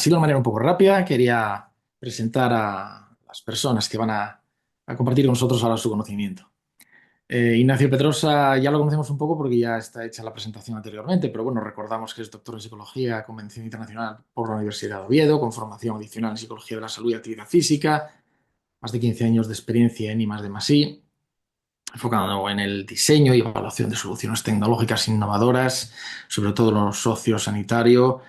Así de una manera un poco rápida, quería presentar a las personas que van a compartir con nosotros ahora su conocimiento. Ignacio Pedrosa ya lo conocemos un poco porque ya está hecha la presentación anteriormente, pero bueno, recordamos que es doctor en psicología con mención internacional por la Universidad de Oviedo, con formación adicional en psicología de la salud y actividad física, más de 15 años de experiencia en I+D+I, enfocado en el diseño y evaluación de soluciones tecnológicas innovadoras, sobre todo en lo sociosanitario,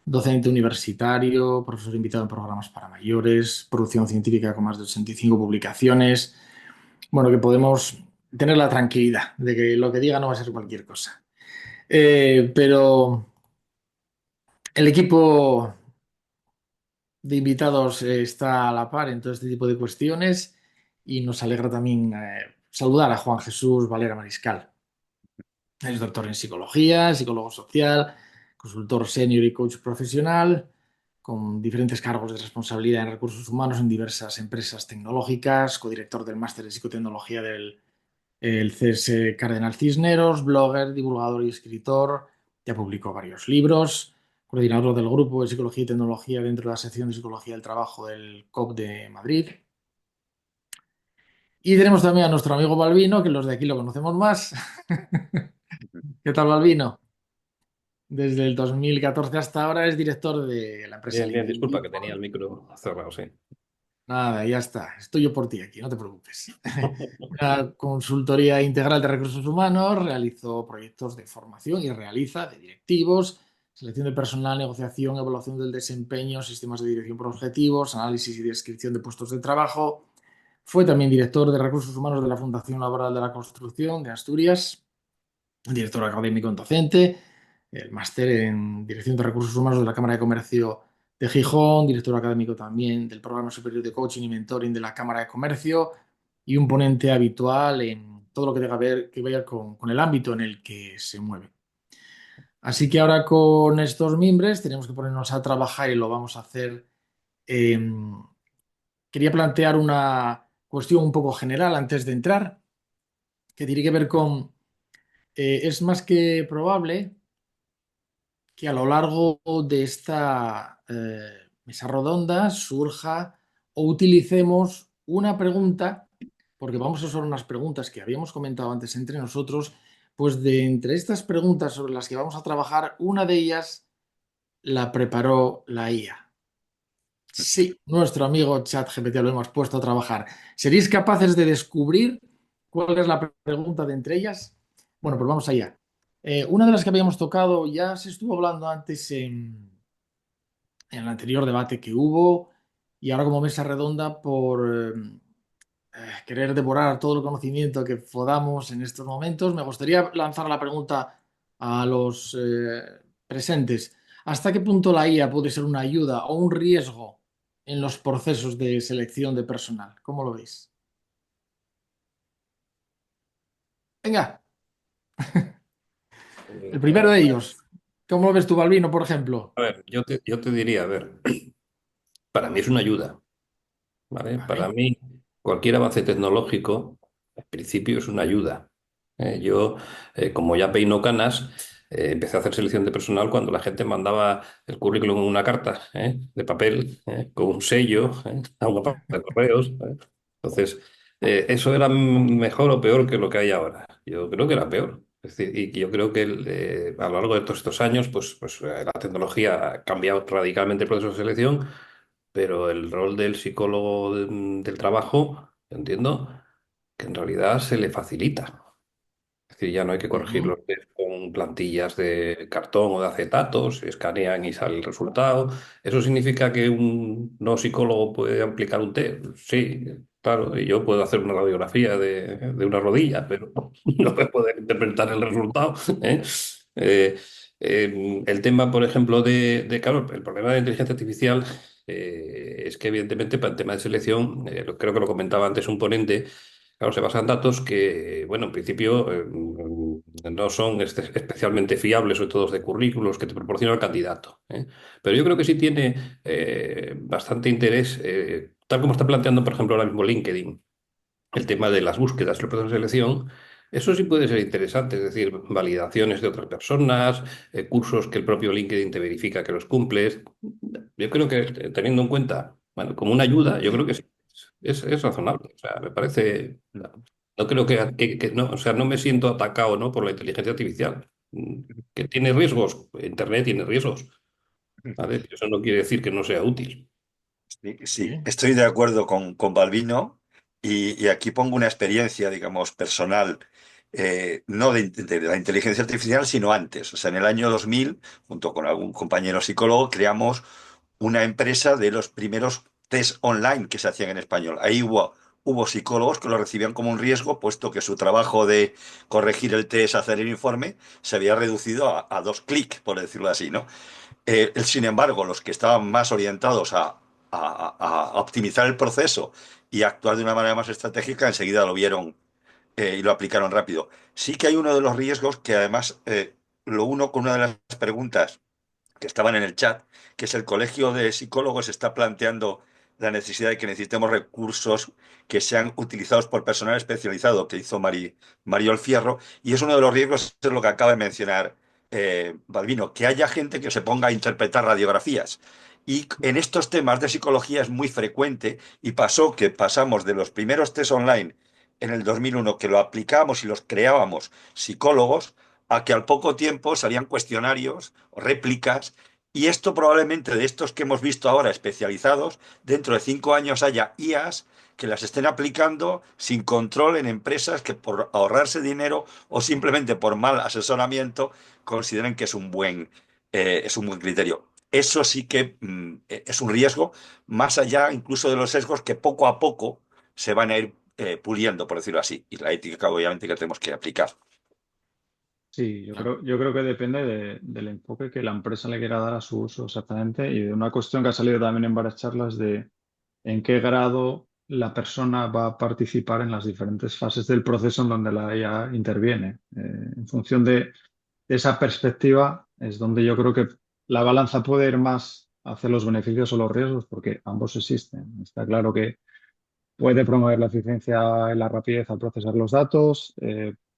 docente universitario, profesor invitado en programas para mayores, producción científica con más de 85 publicaciones. Bueno, que podemos tener la tranquilidad de que lo que diga no va a ser cualquier cosa. Pero el equipo de invitados está a la par en todo este tipo de cuestiones y nos alegra también saludar a Juan Jesús Valera Mariscal. Es doctor en psicología, psicólogo social, consultor senior y coach profesional, con diferentes cargos de responsabilidad en recursos humanos en diversas empresas tecnológicas, codirector del máster de psicotecnología del el CS Cardenal Cisneros, blogger, divulgador y escritor. Ya publicó varios libros, coordinador del grupo de psicología y tecnología dentro de la sección de psicología del trabajo del COP de Madrid. Y tenemos también a nuestro amigo Balbino, que los de aquí lo conocemos más. ¿Qué tal, Balbino? Desde el 2014 hasta ahora es director de la empresa Bien, bien, LinkedIn disculpa que tenía People. el micro cerrado, sí. Nada, ya está. Estoy yo por ti aquí, no te preocupes. Una consultoría integral de recursos humanos, realizó proyectos de formación y realiza de directivos, selección de personal, negociación, evaluación del desempeño, sistemas de dirección por objetivos, análisis y descripción de puestos de trabajo. Fue también director de recursos humanos de la Fundación Laboral de la Construcción de Asturias, director académico en docente, el máster en Dirección de Recursos Humanos de la Cámara de Comercio de Gijón, director académico también del Programa Superior de Coaching y Mentoring de la Cámara de Comercio y un ponente habitual en todo lo que tenga que ver con el ámbito en el que se mueve. Así que ahora con estos mimbres tenemos que ponernos a trabajar y lo vamos a hacer. eh, Quería plantear una cuestión un poco general antes de entrar, que tiene que ver con, es más que probable que a lo largo de esta mesa redonda surja o utilicemos una pregunta, porque vamos a usar unas preguntas que habíamos comentado antes entre nosotros, pues de entre estas preguntas sobre las que vamos a trabajar, una de ellas la preparó la IA. Sí, nuestro amigo ChatGPT lo hemos puesto a trabajar. ¿Seréis capaces de descubrir cuál es la pregunta de entre ellas? Bueno, pues vamos allá. Una de las que habíamos tocado ya se estuvo hablando antes en el anterior debate que hubo y ahora como mesa redonda por querer devorar todo el conocimiento que podamos en estos momentos. Me gustaría lanzar la pregunta a los presentes. ¿Hasta qué punto la IA puede ser una ayuda o un riesgo en los procesos de selección de personal? ¿Cómo lo veis? Venga, el primero de ellos. ¿Cómo lo ves tú, Balbino, por ejemplo? A ver, yo te diría, a ver, para mí es una ayuda, ¿vale? Para Vale. mí, cualquier avance tecnológico, en principio, es una ayuda. Yo, como ya peino canas, empecé a hacer selección de personal cuando la gente mandaba el currículum en una carta, de papel, con un sello, a una página de correos. Entonces, ¿eso era mejor o peor que lo que hay ahora? Yo creo que era peor. Es decir, y yo creo que a lo largo de todos estos años, la tecnología ha cambiado radicalmente el proceso de selección, pero el rol del psicólogo del trabajo, entiendo que en realidad se le facilita. Es decir, ya no hay que corregir Ujú. los test con plantillas de cartón o de acetato, se escanean y sale el resultado. ¿Eso significa que un no psicólogo puede aplicar un test? Sí, claro, y yo puedo hacer una radiografía de una rodilla, pero no voy a poder interpretar el resultado. ¿eh? Eh, el tema, por ejemplo, claro, el problema de la inteligencia artificial es que evidentemente para el tema de selección, creo que lo comentaba antes un ponente. Claro, se basan en datos que, bueno, en principio no son especialmente fiables, sobre todo de currículos que te proporciona el candidato. Pero yo creo que sí tiene bastante interés, tal como está planteando, por ejemplo, ahora mismo LinkedIn, el tema de las búsquedas, el proceso de selección. Eso sí puede ser interesante, es decir, validaciones de otras personas, cursos que el propio LinkedIn te verifica que los cumples. Yo creo que teniendo en cuenta, bueno, como una ayuda, yo creo que sí, es razonable. O sea, me parece, no creo que no, o sea, no me siento atacado, ¿no? por la inteligencia artificial. Que tiene riesgos, Internet tiene riesgos, ¿vale? Eso no quiere decir que no sea útil. Sí, sí, Sí. estoy de acuerdo con Balbino y aquí pongo una experiencia, digamos, personal, no de la inteligencia artificial, sino antes. O sea, en el año 2000, junto con algún compañero psicólogo, creamos una empresa de los primeros test online que se hacían en español. Ahí hubo psicólogos que lo recibían como un riesgo, puesto que su trabajo de corregir el test, hacer el informe, se había reducido a 2 clics, por decirlo así, ¿no? Sin embargo, los que estaban más orientados a optimizar el proceso y a actuar de una manera más estratégica, enseguida lo vieron y lo aplicaron rápido. Sí que hay uno de los riesgos que además lo uno con una de las preguntas que estaban en el chat, que es el Colegio de Psicólogos está planteando la necesidad de que necesitemos recursos que sean utilizados por personal especializado, que hizo Mariol Fierro, y es uno de los riesgos, es lo que acaba de mencionar Balbino, que haya gente que se ponga a interpretar radiografías. Y en estos temas de psicología es muy frecuente y pasó que pasamos de los primeros test online en el 2001 que lo aplicábamos y los creábamos psicólogos, a que al poco tiempo salían cuestionarios o réplicas, y esto probablemente de estos que hemos visto ahora especializados, dentro de 5 años haya IAs que las estén aplicando sin control en empresas que por ahorrarse dinero o simplemente por mal asesoramiento consideren que es un buen criterio. Eso sí que es un riesgo, más allá incluso de los sesgos que poco a poco se van a ir puliendo, por decirlo así, y la ética obviamente que tenemos que aplicar. Sí, Claro. yo creo que depende del enfoque que la empresa le quiera dar a su uso exactamente y de una cuestión que ha salido también en varias charlas de en qué grado la persona va a participar en las diferentes fases del proceso en donde la IA interviene. En función de esa perspectiva es donde yo creo que la balanza puede ir más hacia los beneficios o los riesgos, porque ambos existen. Está claro que puede promover la eficiencia y la rapidez al procesar los datos,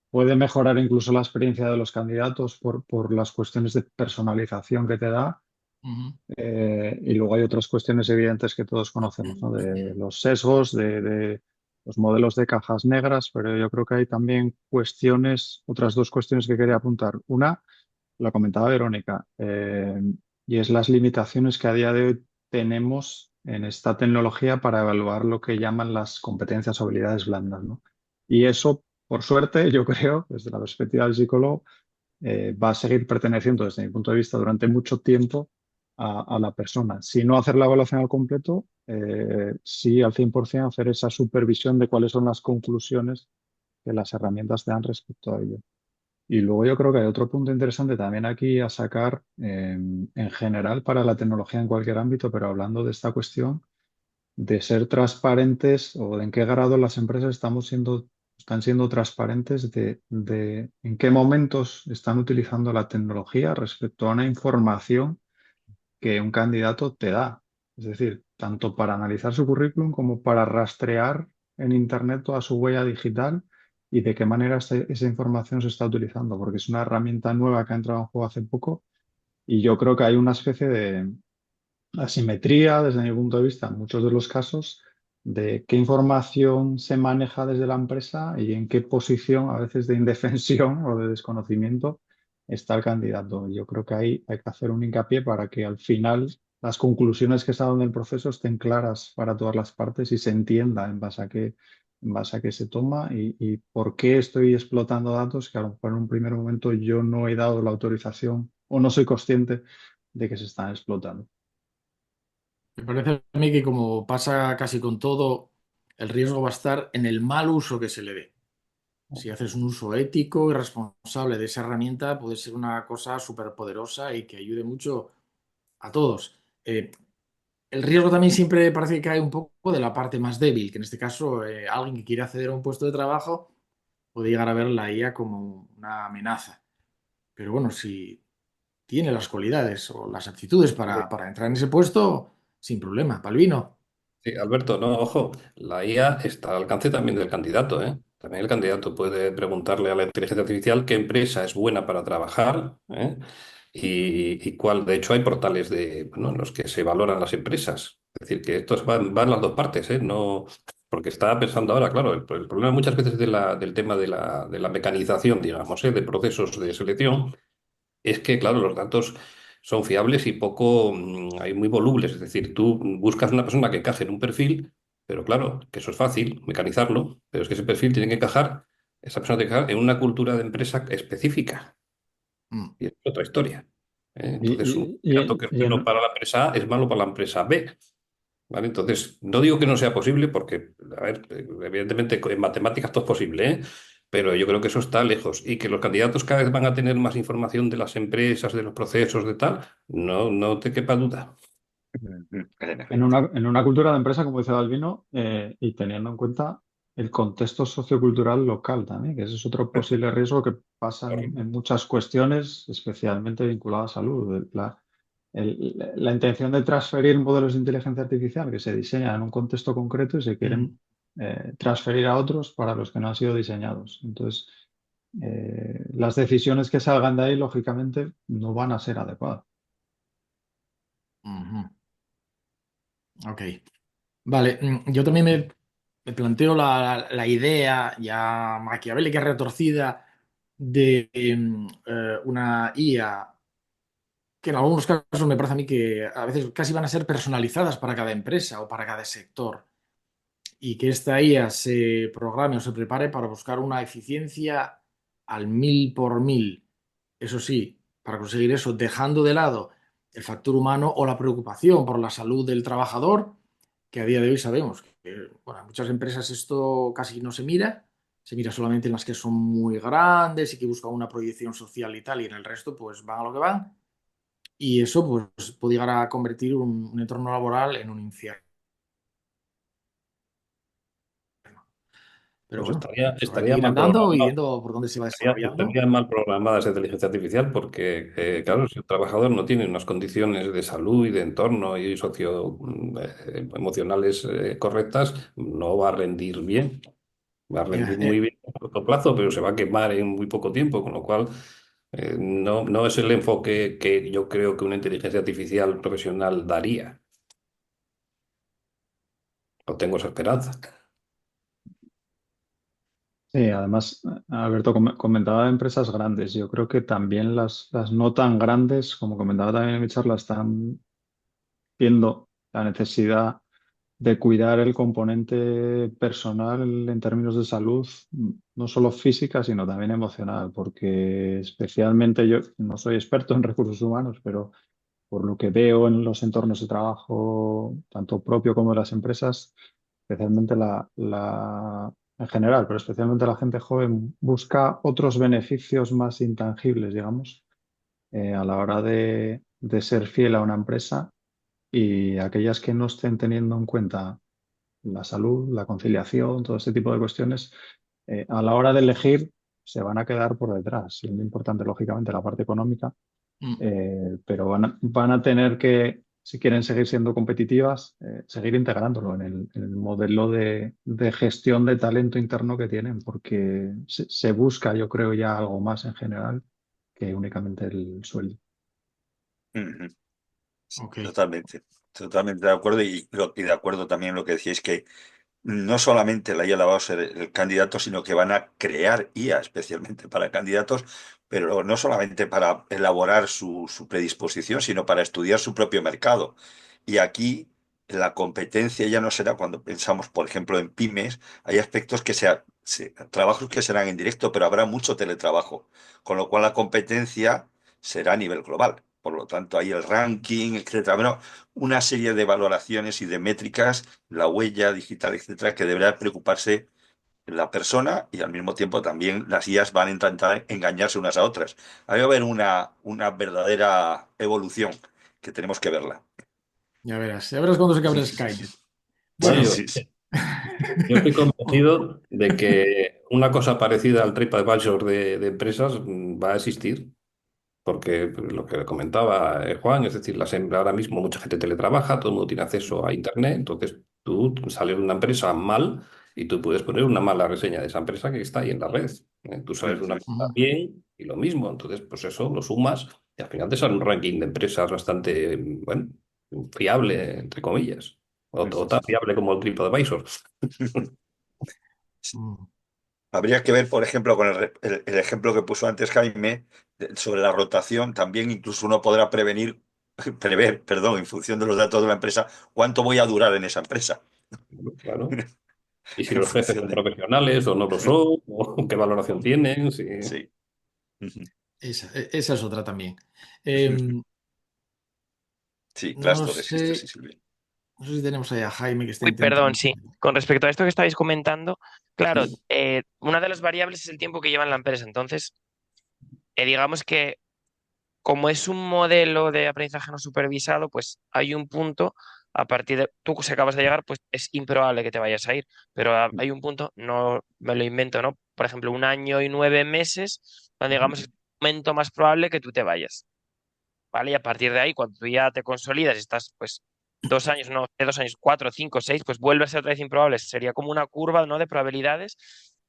puede mejorar incluso la experiencia de los candidatos por las cuestiones de personalización que te da. Ujú. Y luego hay otras cuestiones evidentes que todos conocemos, ¿no? De los sesgos, de los modelos de cajas negras, pero yo creo que hay también cuestiones, otras dos cuestiones que quería apuntar. Una, la comentaba Verónica, y es las limitaciones que a día de hoy tenemos en esta tecnología para evaluar lo que llaman las competencias o habilidades blandas, ¿no? Y eso, por suerte, yo creo, desde la perspectiva del psicólogo, va a seguir perteneciendo, desde mi punto de vista, durante mucho tiempo a la persona. Si no hacer la evaluación al completo, sí al 100% hacer esa supervisión de cuáles son las conclusiones que las herramientas te dan respecto a ello. Y luego yo creo que hay otro punto interesante también aquí a sacar en general para la tecnología en cualquier ámbito, pero hablando de esta cuestión de ser transparentes o de en qué grado las empresas están siendo transparentes de en qué momentos están utilizando la tecnología respecto a una información que un candidato te da. Es decir, tanto para analizar su currículum como para rastrear en Internet toda su huella digital y de qué manera esa información se está utilizando, porque es una herramienta nueva que ha entrado en juego hace poco y yo creo que hay una especie de asimetría desde mi punto de vista en muchos de los casos de qué información se maneja desde la empresa y en qué posición a veces de indefensión o de desconocimiento está el candidato. Yo creo que ahí hay que hacer un hincapié para que al final las conclusiones que salgan del proceso estén claras para todas las partes y se entienda en base a qué se toma y por qué estoy explotando datos que a lo mejor en un primer momento yo no he dado la autorización o no soy consciente de que se están explotando. Me parece a mí que como pasa casi con todo, el riesgo va a estar en el mal uso que se le dé. Si haces un uso ético y responsable de esa herramienta, puede ser una cosa súper poderosa y que ayude mucho a todos. El riesgo también siempre parece que cae un poco de la parte más débil, que en este caso alguien que quiere acceder a un puesto de trabajo puede llegar a ver la IA como una amenaza. Pero bueno, si tiene las cualidades o las aptitudes para entrar en ese puesto, sin problema. Palvino. Sí, Alberto, no, ojo, la IA está al alcance también del candidato, ¿eh? También el candidato puede preguntarle a la inteligencia artificial qué empresa es buena para trabajar, ¿eh? Y cuál. De hecho, hay portales bueno, en los que se valoran las empresas. Es decir, que estos van las dos partes, ¿eh? No, porque estaba pensando ahora, claro, el problema muchas veces del tema de la mecanización, digamos, ¿eh? De procesos de selección, es que, claro, los datos son fiables y poco, hay muy volubles. Es decir, tú buscas una persona que encaje en un perfil, pero claro, que eso es fácil, mecanizarlo, pero es que ese perfil tiene que encajar, esa persona tiene que encajar en una cultura de empresa específica. Mm. Y es otra historia. Y, Entonces, un y- candidato y- que es y bueno en, para la empresa A es malo para la empresa B. ¿Vale? Entonces, no digo que no sea posible, porque, a ver, evidentemente en matemáticas todo es posible, ¿eh? Pero yo creo que eso está lejos y que los candidatos cada vez van a tener más información de las empresas, de los procesos, de tal, no, no te quepa duda. En en efecto. una cultura de empresa, como dice Dalvino, y teniendo en cuenta el contexto sociocultural local también, que ese es otro posible riesgo que pasa en muchas cuestiones, especialmente vinculadas a salud. La intención de transferir modelos de inteligencia artificial que se diseñan en un contexto concreto y se Mm. quieren transferir a otros para los que no han sido diseñados. Entonces, las decisiones que salgan de ahí, lógicamente, no van a ser adecuadas. Ujú. Ok. Vale, yo también me planteo la idea ya maquiavélica retorcida de una IA que en algunos casos me parece a mí que a veces casi van a ser personalizadas para cada empresa o para cada sector y que esta IA se programe o se prepare para buscar una eficiencia al 1000 por 1000. Eso sí, para conseguir eso, dejando de lado el factor humano o la preocupación por la salud del trabajador, que a día de hoy sabemos que bueno, en muchas empresas esto casi no se mira solamente en las que son muy grandes y que buscan una proyección social y tal, y en el resto pues van a lo que van. Y eso pues puede llegar a convertir un entorno laboral en un infierno. Pero Pues bueno, estaría, eso habrá que estaría ir mal andando y programado. viendo por dónde se va desarrollando. Estaría mal programada esa inteligencia artificial porque, claro, si el trabajador no tiene unas condiciones de salud y de entorno y emocionales correctas, no va a rendir bien. Va a rendir Mira, muy bien a corto plazo, pero se va a quemar en muy poco tiempo, con lo cual no, no es el enfoque que yo creo que una inteligencia artificial profesional daría. No tengo esa esperanza. Sí, además, Alberto comentaba de empresas grandes. Yo creo que también las no tan grandes, como comentaba también en mi charla, están viendo la necesidad de cuidar el componente personal en términos de salud, no solo física, sino también emocional, porque especialmente yo no soy experto en recursos humanos, pero por lo que veo en los entornos de trabajo, tanto propio como de las empresas, especialmente en general, pero especialmente la gente joven, busca otros beneficios más intangibles, digamos, a la hora de ser fiel a una empresa y aquellas que no estén teniendo en cuenta la salud, la conciliación, todo ese tipo de cuestiones, a la hora de elegir se van a quedar por detrás, siendo importante, lógicamente, la parte económica, mm, pero van a tener que, si quieren seguir siendo competitivas, seguir integrándolo en el modelo de gestión de talento interno que tienen, porque se busca, yo creo, ya algo más en general que únicamente el sueldo. Ujú. ok. Totalmente, totalmente de acuerdo y de acuerdo también lo que decíais que no solamente la IA la va a ser el candidato, sino que van a crear IA especialmente para candidatos, pero no solamente para elaborar su predisposición, sino para estudiar su propio mercado. Y aquí la competencia ya no será cuando pensamos, por ejemplo, en pymes, hay aspectos trabajos que serán en directo, pero habrá mucho teletrabajo, con lo cual la competencia será a nivel global. Por lo tanto, hay el ranking, etcétera. Bueno, una serie de valoraciones y de métricas, la huella digital, etcétera, que deberá preocuparse la persona y al mismo tiempo también las IAs van a intentar engañarse unas a otras. Ahí va a haber una verdadera evolución que tenemos que verla. Ya verás cuando se cabre Skynet. Bueno, Bueno, Sí, sí. yo estoy convencido de que una cosa parecida al TripAdvisor de empresas va a existir. Porque lo que comentaba Juan, es decir, ahora mismo mucha gente teletrabaja, todo el mundo tiene acceso a Internet, entonces tú sales de una empresa mal y tú puedes poner una mala reseña de esa empresa que está ahí en la red. Tú sabes de una empresa Ujú. bien y lo mismo. Entonces, pues eso lo sumas y al final te sale un ranking de empresas bastante, bueno, fiable, entre comillas. O tan fiable como el TripAdvisor. Mm. Habría que ver, por ejemplo, con el ejemplo que puso antes Jaime, sobre la rotación, también incluso uno podrá prever, perdón, en función de los datos de la empresa, cuánto voy a durar en esa empresa. Claro. Y si En los jefes función son de... profesionales o no lo son, o qué valoración tienen. Sí. Sí. Esa es otra también. Em, Sí, no Glassdoor existe, sé, sí, Silvia. no sé si tenemos ahí a Jaime que está Uy, perdón, intentando. sí. Con respecto a esto que estáis comentando, claro, una de las variables es el tiempo que lleva en la empresa. Entonces, digamos que como es un modelo de aprendizaje no supervisado, pues hay un punto, a partir de tú si acabas de llegar, pues es improbable que te vayas a ir, pero hay un punto, no me lo invento, ¿no? Por ejemplo, 1 año y 9 meses, donde digamos es el momento más probable que tú te vayas, ¿vale? Y a partir de ahí, cuando tú ya te consolidas y estás, pues, 2 años, no, de 2 años, 4, 5, 6, pues vuelve a ser otra vez improbable. Sería como una curva, ¿no? De probabilidades,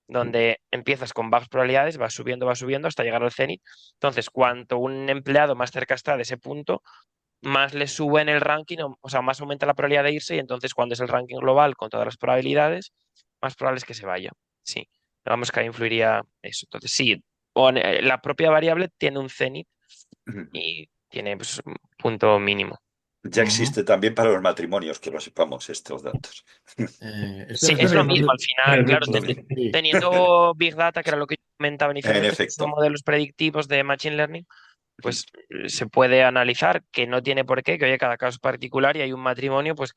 donde empiezas con bajas probabilidades, vas subiendo hasta llegar al cenit. Entonces, cuanto un empleado más cerca está de ese punto, más le sube en el ranking, o sea, más aumenta la probabilidad de irse, y entonces cuando es el ranking global con todas las probabilidades, más probable es que se vaya. Sí, digamos que ahí influiría eso. Entonces, sí, la propia variable tiene un cenit y tiene pues, un punto mínimo. Ya Ujú. existe también para los matrimonios, que lo sepamos estos datos. Sí, Espera, es espera, lo que no mismo sé. al final, claro, Sí. teniendo Big Data, que era lo que yo comentaba En inicialmente, que son efecto. modelos predictivos de Machine Learning, pues se puede analizar, que no tiene por qué, que oye, cada caso es particular y hay un matrimonio pues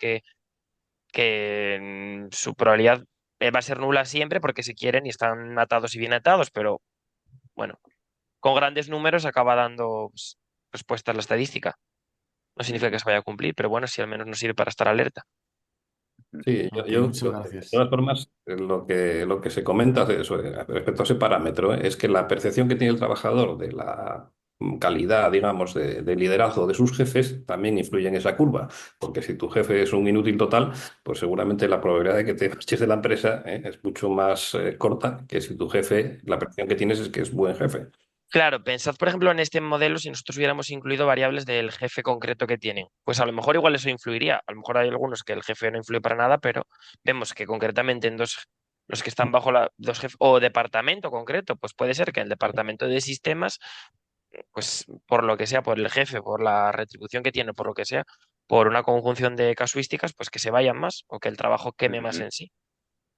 que su probabilidad va a ser nula siempre porque se quieren y están atados y bien atados, pero bueno, con grandes números acaba dando pues, respuesta a la estadística. No significa que se vaya a cumplir, pero bueno, sí al menos nos sirve para estar alerta. Sí, Ok, muchas de gracias. todas formas, lo que se comenta de eso, respecto a ese parámetro, es que la percepción que tiene el trabajador de la calidad, digamos, de liderazgo de sus jefes también influye en esa curva, porque si tu jefe es un inútil total, pues seguramente la probabilidad de que te marches de la empresa, es mucho más corta que si tu jefe, la percepción que tienes es que es buen jefe. Claro, pensad, por ejemplo, en este modelo, si nosotros hubiéramos incluido variables del jefe concreto que tienen, pues a lo mejor igual eso influiría. A lo mejor hay algunos que el jefe no influye para nada, pero vemos que concretamente en los que están bajo dos jefes o departamento concreto, pues puede ser que el departamento de sistemas, pues por lo que sea, por el jefe, por la retribución que tiene, por lo que sea, por una conjunción de casuísticas, pues que se vayan más o que el trabajo queme más en sí.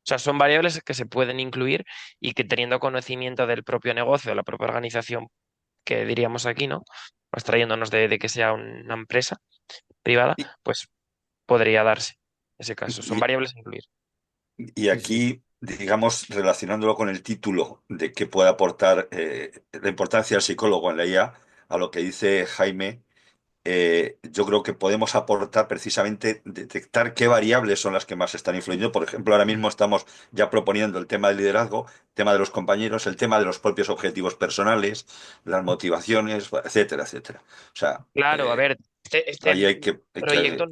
O sea, son variables que se pueden incluir y que teniendo conocimiento del propio negocio, de la propia organización, que diríamos aquí, ¿no? Abstrayéndonos de que sea una empresa privada, Y, pues podría darse ese caso. Son y- variables a incluir. y Sí, sí. aquí, digamos, relacionándolo con el título de qué puede aportar la importancia del psicólogo en la IA, a lo que dice Jaime, yo creo que podemos aportar precisamente detectar qué variables son las que más están influyendo. Por ejemplo, ahora mismo estamos ya proponiendo el tema del liderazgo, el tema de los compañeros, el tema de los propios objetivos personales, las motivaciones, etcétera, etcétera. O sea, Claro, a ver, este ahí proyecto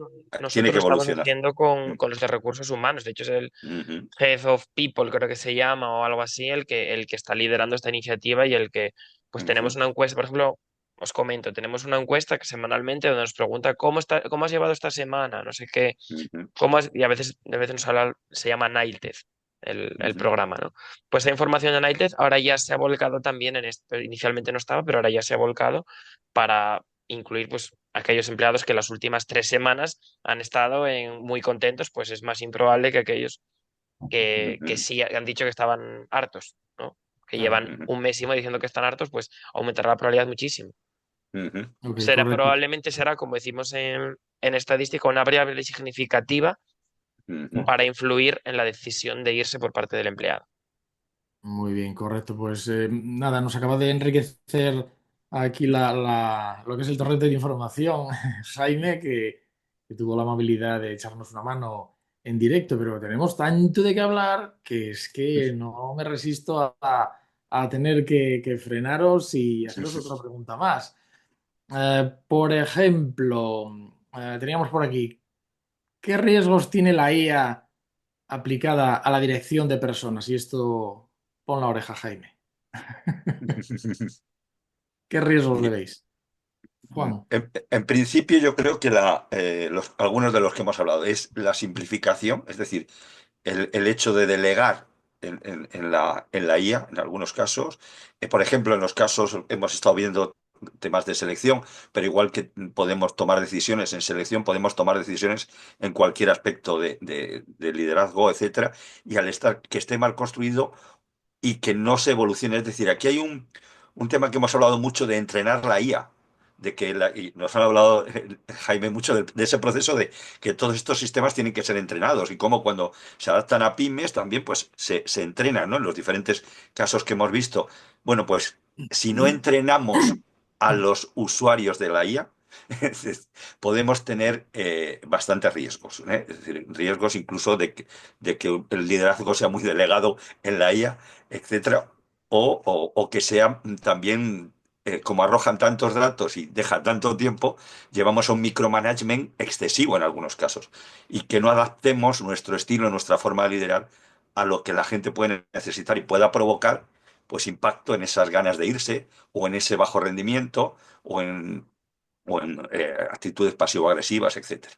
tiene nosotros que lo estamos evolucionar. haciendo con los de recursos humanos. De hecho, es el Ujú, Head of People, creo que se llama, o algo así, el que está liderando esta iniciativa y el que, pues tenemos ujú, una encuesta, por ejemplo, os comento, tenemos una encuesta que semanalmente donde nos pregunta cómo has llevado esta semana, no sé qué, ujú, y a veces nos habla, se llama Nailtez, el ujú, programa, ¿no? Pues esta información de Nailtez ahora ya se ha volcado también en esto, inicialmente no estaba, pero ahora ya se ha volcado para incluir pues aquellos empleados que las últimas 3 semanas han estado muy contentos, pues es más improbable que aquellos que ujú, sí han dicho que estaban hartos, ¿no? Que Claro. llevan ujú, un mes y medio diciendo que están hartos, pues aumentará la probabilidad muchísimo. ujú, Ok, correcto. Probablemente será, como decimos en estadística, una variable significativa ujú. para influir en la decisión de irse por parte del empleado. Muy bien, correcto. Pues nada, nos acaba de enriquecer aquí lo que es el torrente de información, Jaime, que tuvo la amabilidad de echarnos una mano en directo, pero tenemos tanto de qué hablar que es que no me resisto a tener que frenaros y haceros otra pregunta más. Por ejemplo, teníamos por aquí, ¿qué riesgos tiene la IA aplicada a la dirección de personas. Y esto, pon la oreja, Jaime. ¿Qué riesgos le Y, veis? Juan. en principio, yo creo que algunos de los que hemos hablado es la simplificación, es decir, el hecho de delegar en la IA, en algunos casos. Por ejemplo, en los casos hemos estado viendo temas de selección, pero igual que podemos tomar decisiones en selección, podemos tomar decisiones en cualquier aspecto de liderazgo, etcétera, y al estar que esté mal construido y que no se evolucione. Es decir, aquí hay un tema que hemos hablado mucho de entrenar la IA, y nos han hablado, Jaime, mucho de ese proceso de que todos estos sistemas tienen que ser entrenados y cómo cuando se adaptan a pymes también pues se entrenan, ¿no? En los diferentes casos que hemos visto. Bueno, pues si no entrenamos a los usuarios de la IA, podemos tener bastantes riesgos, ¿eh? Es decir, riesgos incluso de que el liderazgo sea muy delegado en la IA, etcétera, o que sea también, como arrojan tantos datos y deja tanto tiempo, llevamos a un micromanagement excesivo en algunos casos y que no adaptemos nuestro estilo, nuestra forma de liderar a lo que la gente puede necesitar y pueda provocar pues impacto en esas ganas de irse o en ese bajo rendimiento o en actitudes pasivo-agresivas, etcétera.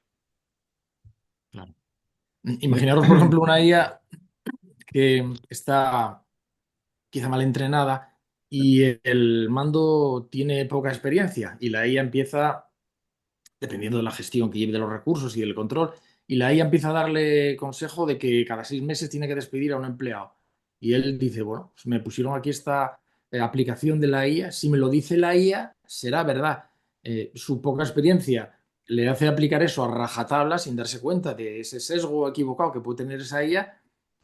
Claro. Imaginaros, por ejemplo, una IA que está quizá mal entrenada y el mando tiene poca experiencia y la IA empieza, dependiendo de la gestión que lleve de los recursos y del control, y la IA empieza a darle consejo de que cada 6 meses tiene que despedir a un empleado. Y él dice, bueno, pues me pusieron aquí esta aplicación de la IA, si me lo dice la IA, será verdad. Su poca experiencia le hace aplicar eso a rajatabla sin darse cuenta de ese sesgo equivocado que puede tener esa IA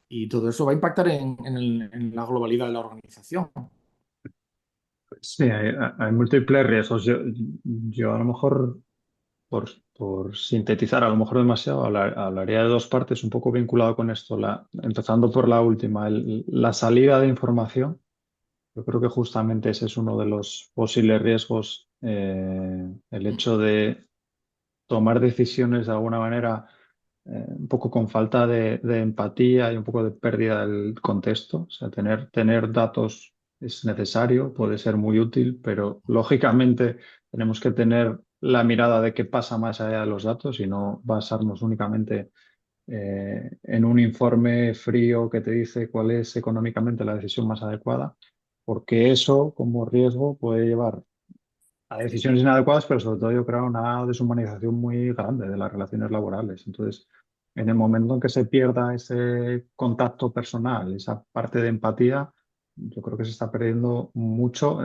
y todo eso va a impactar en la globalidad de la organización. Sí, hay múltiples riesgos. Yo a lo mejor, por sintetizar, a lo mejor demasiado, hablaría de dos partes un poco vinculado con esto. Empezando por la última, la salida de información. Yo creo que justamente ese es uno de los posibles riesgos, el hecho de tomar decisiones de alguna manera un poco con falta de empatía y un poco de pérdida del contexto. O sea, tener datos es necesario, puede ser muy útil, pero lógicamente tenemos que tener la mirada de qué pasa más allá de los datos y no basarnos únicamente en un informe frío que te dice cuál es económicamente la decisión más adecuada, porque eso como riesgo puede llevar a decisiones inadecuadas, pero sobre todo yo creo una deshumanización muy grande de las relaciones laborales. Entonces, en el momento en que se pierda ese contacto personal, esa parte de empatía, yo creo que se está perdiendo mucho.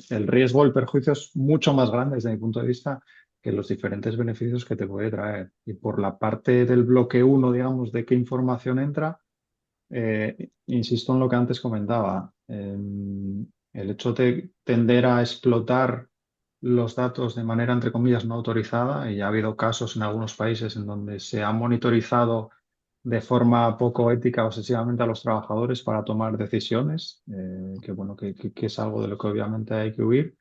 El riesgo, el perjuicio es mucho más grande desde mi punto de vista que los diferentes beneficios que te puede traer. Y por la parte del bloque uno, digamos, de qué información entra, insisto en lo que antes comentaba. El hecho de tender a explotar los datos de manera, entre comillas, no autorizada, y ha habido casos en algunos países en donde se ha monitorizado de forma poco ética obsesivamente a los trabajadores para tomar decisiones, que bueno, que es algo de lo que obviamente hay que huir.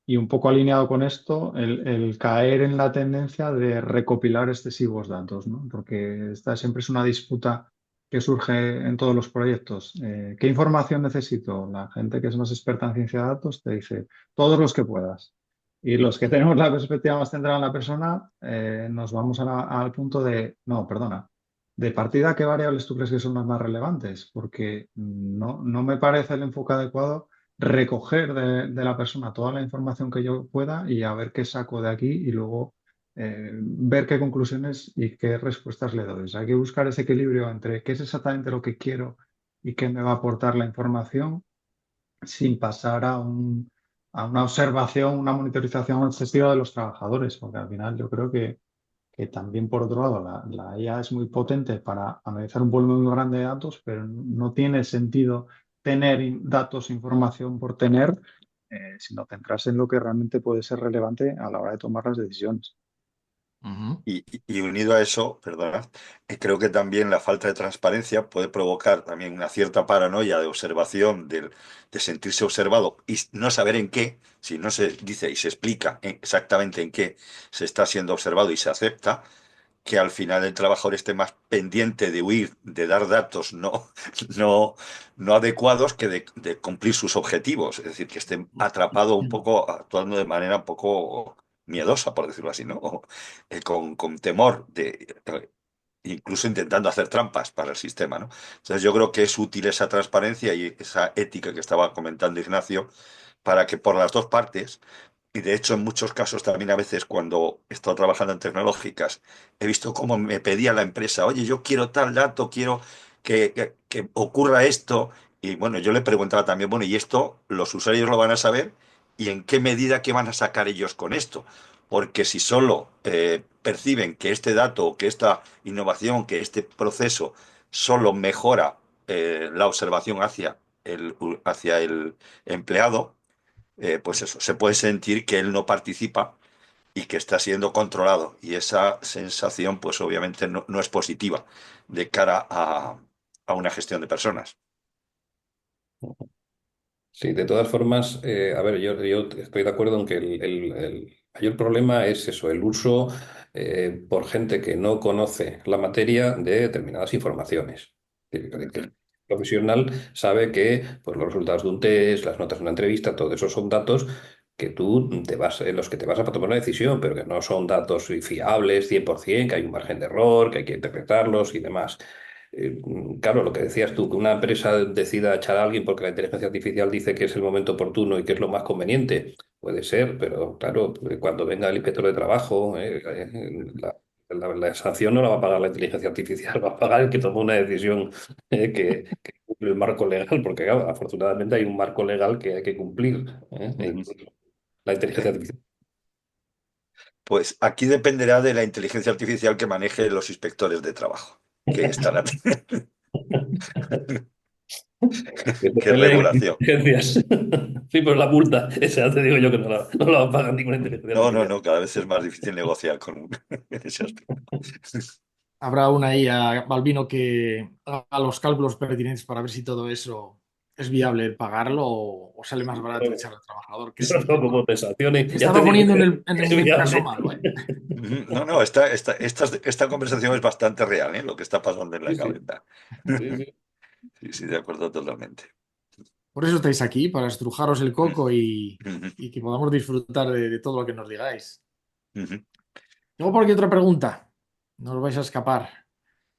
Y un poco alineado con esto, el caer en la tendencia de recopilar excesivos datos, ¿no? Porque esta siempre es una disputa que surge en todos los proyectos. ¿Qué información necesito? La gente que es más experta en ciencia de datos te dice todos los que puedas. Y los que tenemos la perspectiva más centrada en la persona, nos vamos al punto de, no, perdona, de partida, ¿qué variables tú crees que son las más relevantes? Porque no me parece el enfoque adecuado recoger de la persona toda la información que yo pueda y a ver qué saco de aquí y luego ver qué conclusiones y qué respuestas le doy. O sea, hay que buscar ese equilibrio entre qué es exactamente lo que quiero y qué me va a aportar la información sin pasar a una observación, una monitorización excesiva de los trabajadores, porque al final yo creo que también por otro lado la IA es muy potente para analizar un volumen muy grande de datos, pero no tiene sentido tener datos, información por tener, sino centrarse en lo que realmente puede ser relevante a la hora de tomar las decisiones. Ujú. Y unido a eso, perdona, creo que también la falta de transparencia puede provocar también una cierta paranoia de observación, de sentirse observado y no saber en qué, si no se dice y se explica exactamente en qué se está siendo observado y se acepta, que al final el trabajador esté más pendiente de huir, de dar datos no adecuados que de cumplir sus objetivos. Es decir, que esté atrapado un poco, actuando de manera un poco miedosa, por decirlo así, ¿no? O, con temor incluso intentando hacer trampas para el sistema, ¿no? Entonces yo creo que es útil esa transparencia y esa ética que estaba comentando Ignacio para que por las dos partes, y de hecho en muchos casos también a veces cuando he estado trabajando en tecnológicas, he visto cómo me pedía la empresa, oye, yo quiero tal dato, quiero que ocurra esto, y bueno, yo le preguntaba también, bueno, ¿y esto los usuarios lo van a saber? ¿Y en qué medida qué van a sacar ellos con esto? Porque si solo perciben que este dato, que esta innovación, que este proceso solo mejora la observación hacia el empleado, pues eso, se puede sentir que él no participa y que está siendo controlado. Y esa sensación, pues obviamente no es positiva de cara a una gestión de personas. Sí, de todas formas, a ver, yo estoy de acuerdo en que el mayor problema es eso, el uso por gente que no conoce la materia de determinadas informaciones. Que el profesional sabe que pues, los resultados de un test, las notas de una entrevista, todo eso son datos que tú en los que te vas a tomar una decisión, pero que no son datos fiables 100%, que hay un margen de error, que hay que interpretarlos y demás. Claro, lo que decías tú, que una empresa decida echar a alguien porque la inteligencia artificial dice que es el momento oportuno y que es lo más conveniente, puede ser, pero claro, cuando venga el inspector de trabajo, la sanción no la va a pagar la inteligencia artificial, va a pagar el que tomó una decisión que cumple el marco legal, porque claro, afortunadamente hay un marco legal que hay que cumplir, e Ujú. incluso la inteligencia artificial. Pues aquí dependerá de la inteligencia artificial que maneje los inspectores de trabajo, que estarán. Que se ¿Qué peleen regulación? inteligencias. Sí, pero la multa, esa te digo yo que no la va a pagar ninguna inteligencia artificial. No, cada vez es más difícil negociar en ese aspecto. Habrá una IA, Balbino, que haga los cálculos pertinentes para ver si todo eso es viable pagarlo o sale más barato echar al trabajador, que Yo es no el tengo tema. compensaciones, Me ya te estaba digo poniendo en que es el caso viable. malo, ¿eh? Ujú. No, esta conversación es bastante real, ¿eh? Lo que está pasando en la Sí, sí, cabeza. sí, sí. Sí, sí, de acuerdo totalmente. Por eso estáis aquí, para estrujaros el coco Ujú, y que podamos disfrutar de todo lo que nos digáis. ujú. Tengo por aquí otra pregunta. No os vais a escapar.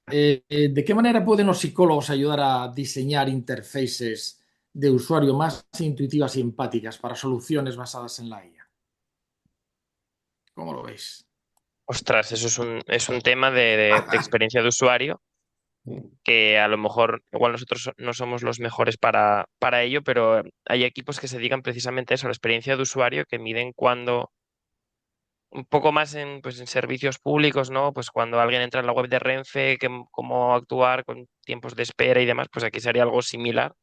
¿De qué manera pueden los psicólogos ayudar a diseñar interfaces de usuario más intuitivas y empáticas para soluciones basadas en la IA? ¿Cómo lo veis? Ostras, eso es un tema de experiencia de usuario que a lo mejor igual nosotros no somos los mejores para ello, pero hay equipos que se dedican precisamente a eso, a la experiencia de usuario, que miden cuando, un poco más en, pues, en servicios públicos, ¿no? Pues cuando alguien entra en la web de Renfe, cómo actuar con tiempos de espera y demás, pues aquí sería algo similar,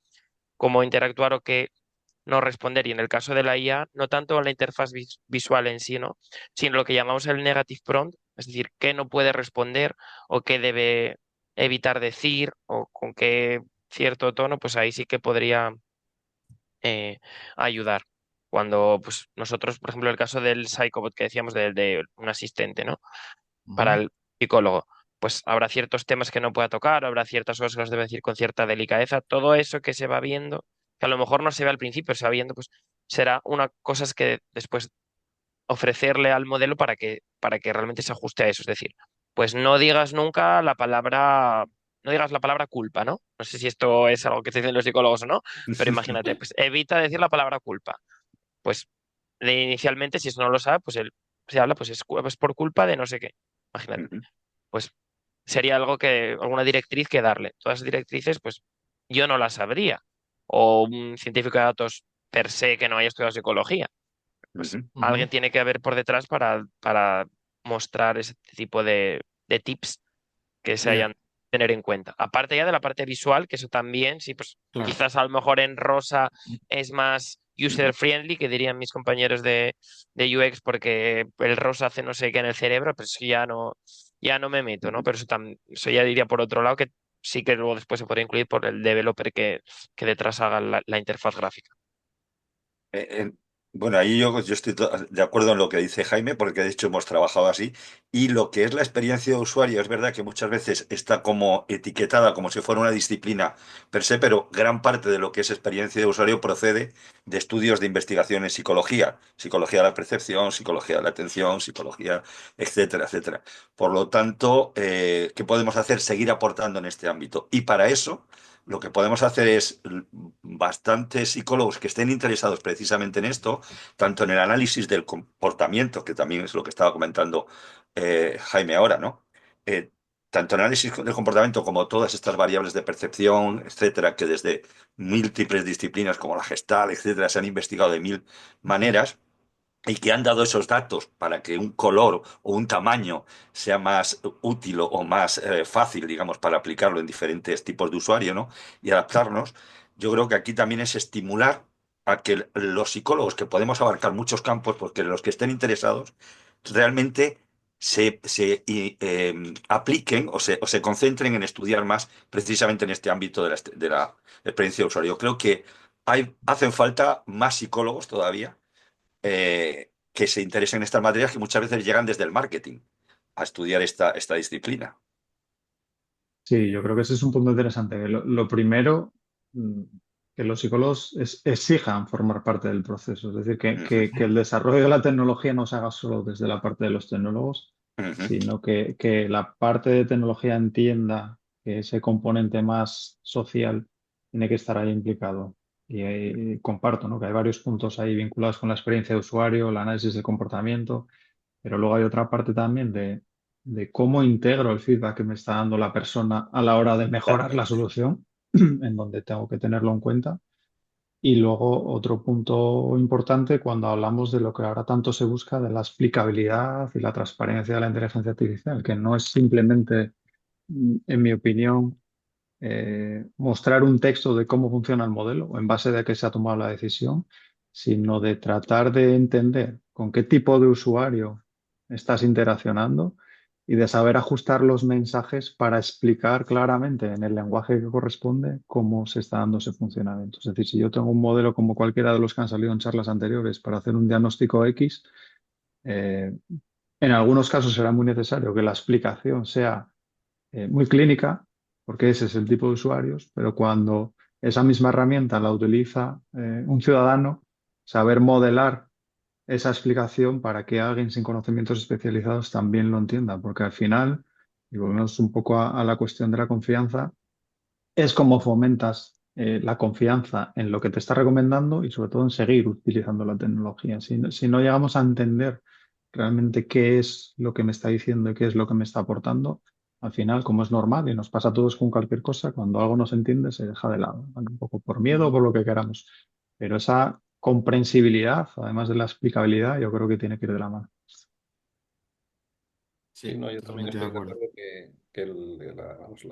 cómo interactuar o qué no responder. Y en el caso de la IA, no tanto la interfaz visual en sí, ¿no? Sino lo que llamamos el negative prompt, es decir, qué no puede responder o qué debe evitar decir o con qué cierto tono, pues ahí sí que podría ayudar. Cuando pues, nosotros, por ejemplo, el caso del Psychobot que decíamos de un asistente, ¿no? Para Ujú, el psicólogo, pues habrá ciertos temas que no pueda tocar, habrá ciertas cosas que las debe decir con cierta delicadeza. Todo eso que se va viendo, que a lo mejor no se ve al principio, se va viendo, pues será una cosas que después ofrecerle al modelo para que realmente se ajuste a eso. Es decir, pues no digas nunca la palabra, no digas la palabra culpa, ¿no? No sé si esto es algo que te dicen los psicólogos o no, pero imagínate, pues evita decir la palabra culpa. Pues inicialmente, si eso no lo sabe, pues él se habla, pues es por culpa de no sé qué. Imagínate. Ujú. Pues sería algo que, alguna directriz que darle. Todas las directrices, pues yo no las sabría. O un científico de datos per se que no haya estudiado psicología. Pues Ujú. ujú, alguien tiene que haber por detrás para mostrar ese tipo de tips que se ya, hayan de tener en cuenta. Aparte ya de la parte visual, que eso también, sí, pues claro. quizás a lo mejor en rosa es más Ujú. user friendly, que dirían mis compañeros de UX, porque el rosa hace no sé qué en el cerebro, pues ya no me meto, ¿no? Pero eso ya diría por otro lado que sí que luego después se podría incluir por el developer que detrás haga la interfaz gráfica. En, Bueno, ahí yo estoy de acuerdo en lo que dice Jaime, porque de hecho hemos trabajado así. Y lo que es la experiencia de usuario, es verdad que muchas veces está como etiquetada como si fuera una disciplina per se, pero gran parte de lo que es experiencia de usuario procede de estudios de investigación en psicología, psicología de la percepción, psicología de la atención, psicología, etcétera, etcétera. Por lo tanto, ¿qué podemos hacer? Seguir aportando en este ámbito. Y para eso, lo que podemos hacer es bastantes psicólogos que estén interesados precisamente en esto, tanto en el análisis del comportamiento, que también es lo que estaba comentando Jaime ahora, ¿no? Eh, tanto análisis del comportamiento como todas estas variables de percepción, etcétera, que desde múltiples disciplinas como la Gestalt, etcétera, se han investigado de mil maneras y que han dado esos datos para que un color o un tamaño sea más útil o más fácil, digamos, para aplicarlo en diferentes tipos de usuario, ¿no? Y adaptarnos. Yo creo que aquí también es estimular a que los psicólogos, que podemos abarcar muchos campos, porque los que estén interesados, realmente apliquen o se concentren en estudiar más precisamente en este ámbito de la experiencia de usuario. Yo creo que hacen falta más psicólogos todavía que se interesen en estas materias que muchas veces llegan desde el marketing a estudiar esta disciplina. Sí, yo creo que ese es un punto interesante. Lo primero, que los psicólogos exijan formar parte del proceso. Es decir, que el desarrollo de la tecnología no se haga solo desde la parte de los tecnólogos, Ujú. sino que la parte de tecnología entienda que ese componente más social tiene que estar ahí implicado. Y comparto, ¿no? Que hay varios puntos ahí vinculados con la experiencia de usuario, el análisis del comportamiento, pero luego hay otra parte también de cómo integro el feedback que me está dando la persona a la hora de mejorar la Totalmente. solución, en donde tengo que tenerlo en cuenta. Y luego otro punto importante cuando hablamos de lo que ahora tanto se busca de la explicabilidad y la transparencia de la inteligencia artificial, que no es simplemente, en mi opinión, mostrar un texto de cómo funciona el modelo o en base de qué se ha tomado la decisión, sino de tratar de entender con qué tipo de usuario estás interaccionando y de saber ajustar los mensajes para explicar claramente en el lenguaje que corresponde cómo se está dando ese funcionamiento. Es decir, si yo tengo un modelo como cualquiera de los que han salido en charlas anteriores para hacer un diagnóstico X, eh, en algunos casos será muy necesario que la explicación sea muy clínica, porque ese es el tipo de usuarios, pero cuando esa misma herramienta la utiliza un ciudadano, saber modelar esa explicación para que alguien sin conocimientos especializados también lo entienda, porque al final, y volvemos un poco a la cuestión de la confianza, es como fomentas la confianza en lo que te está recomendando y sobre todo en seguir utilizando la tecnología. Si no llegamos a entender realmente qué es lo que me está diciendo y qué es lo que me está aportando, al final, como es normal y nos pasa a todos con cualquier cosa, cuando algo no se entiende se deja de lado, ¿vale? Un poco por miedo o por lo que queramos. Pero esa comprensibilidad, además de la explicabilidad, yo creo que tiene que ir de la mano. Sí, Sí, no, yo también totalmente de estoy de acuerdo. acuerdo que vamos,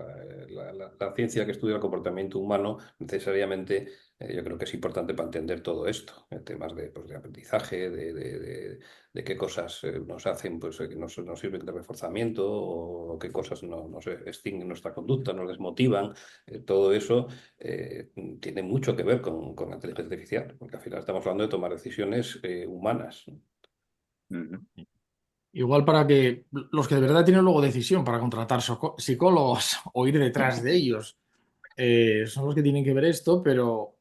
la ciencia que estudia el comportamiento humano necesariamente yo creo que es importante para entender todo esto, temas de, pues, de aprendizaje, de qué cosas nos hacen, pues que nos sirven de reforzamiento o qué cosas nos extinguen nuestra conducta, nos desmotivan. Todo eso tiene mucho que ver con la inteligencia artificial, porque al final estamos hablando de tomar decisiones humanas. Ujú. Igual para que los que de verdad tienen luego decisión para contratar psicólogos o ir detrás de ellos, son los que tienen que ver esto, pero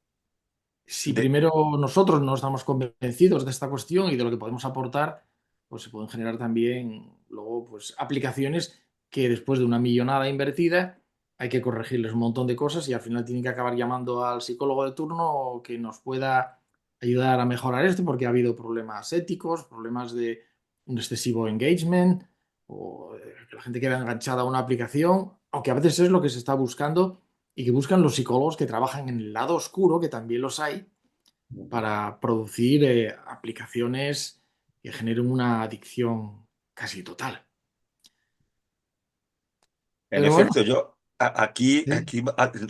si De, primero nosotros no estamos convencidos de esta cuestión y de lo que podemos aportar, pues se pueden generar también luego pues, aplicaciones que después de una millonada invertida hay que corregirles un montón de cosas y al final tienen que acabar llamando al psicólogo de turno que nos pueda ayudar a mejorar esto porque ha habido problemas éticos, problemas de un excesivo engagement o que la gente queda enganchada a una aplicación, aunque a veces es lo que se está buscando y que buscan los psicólogos que trabajan en el lado oscuro, que también los hay, para producir aplicaciones que generen una adicción casi total. En Pero bueno, efecto, yo sí,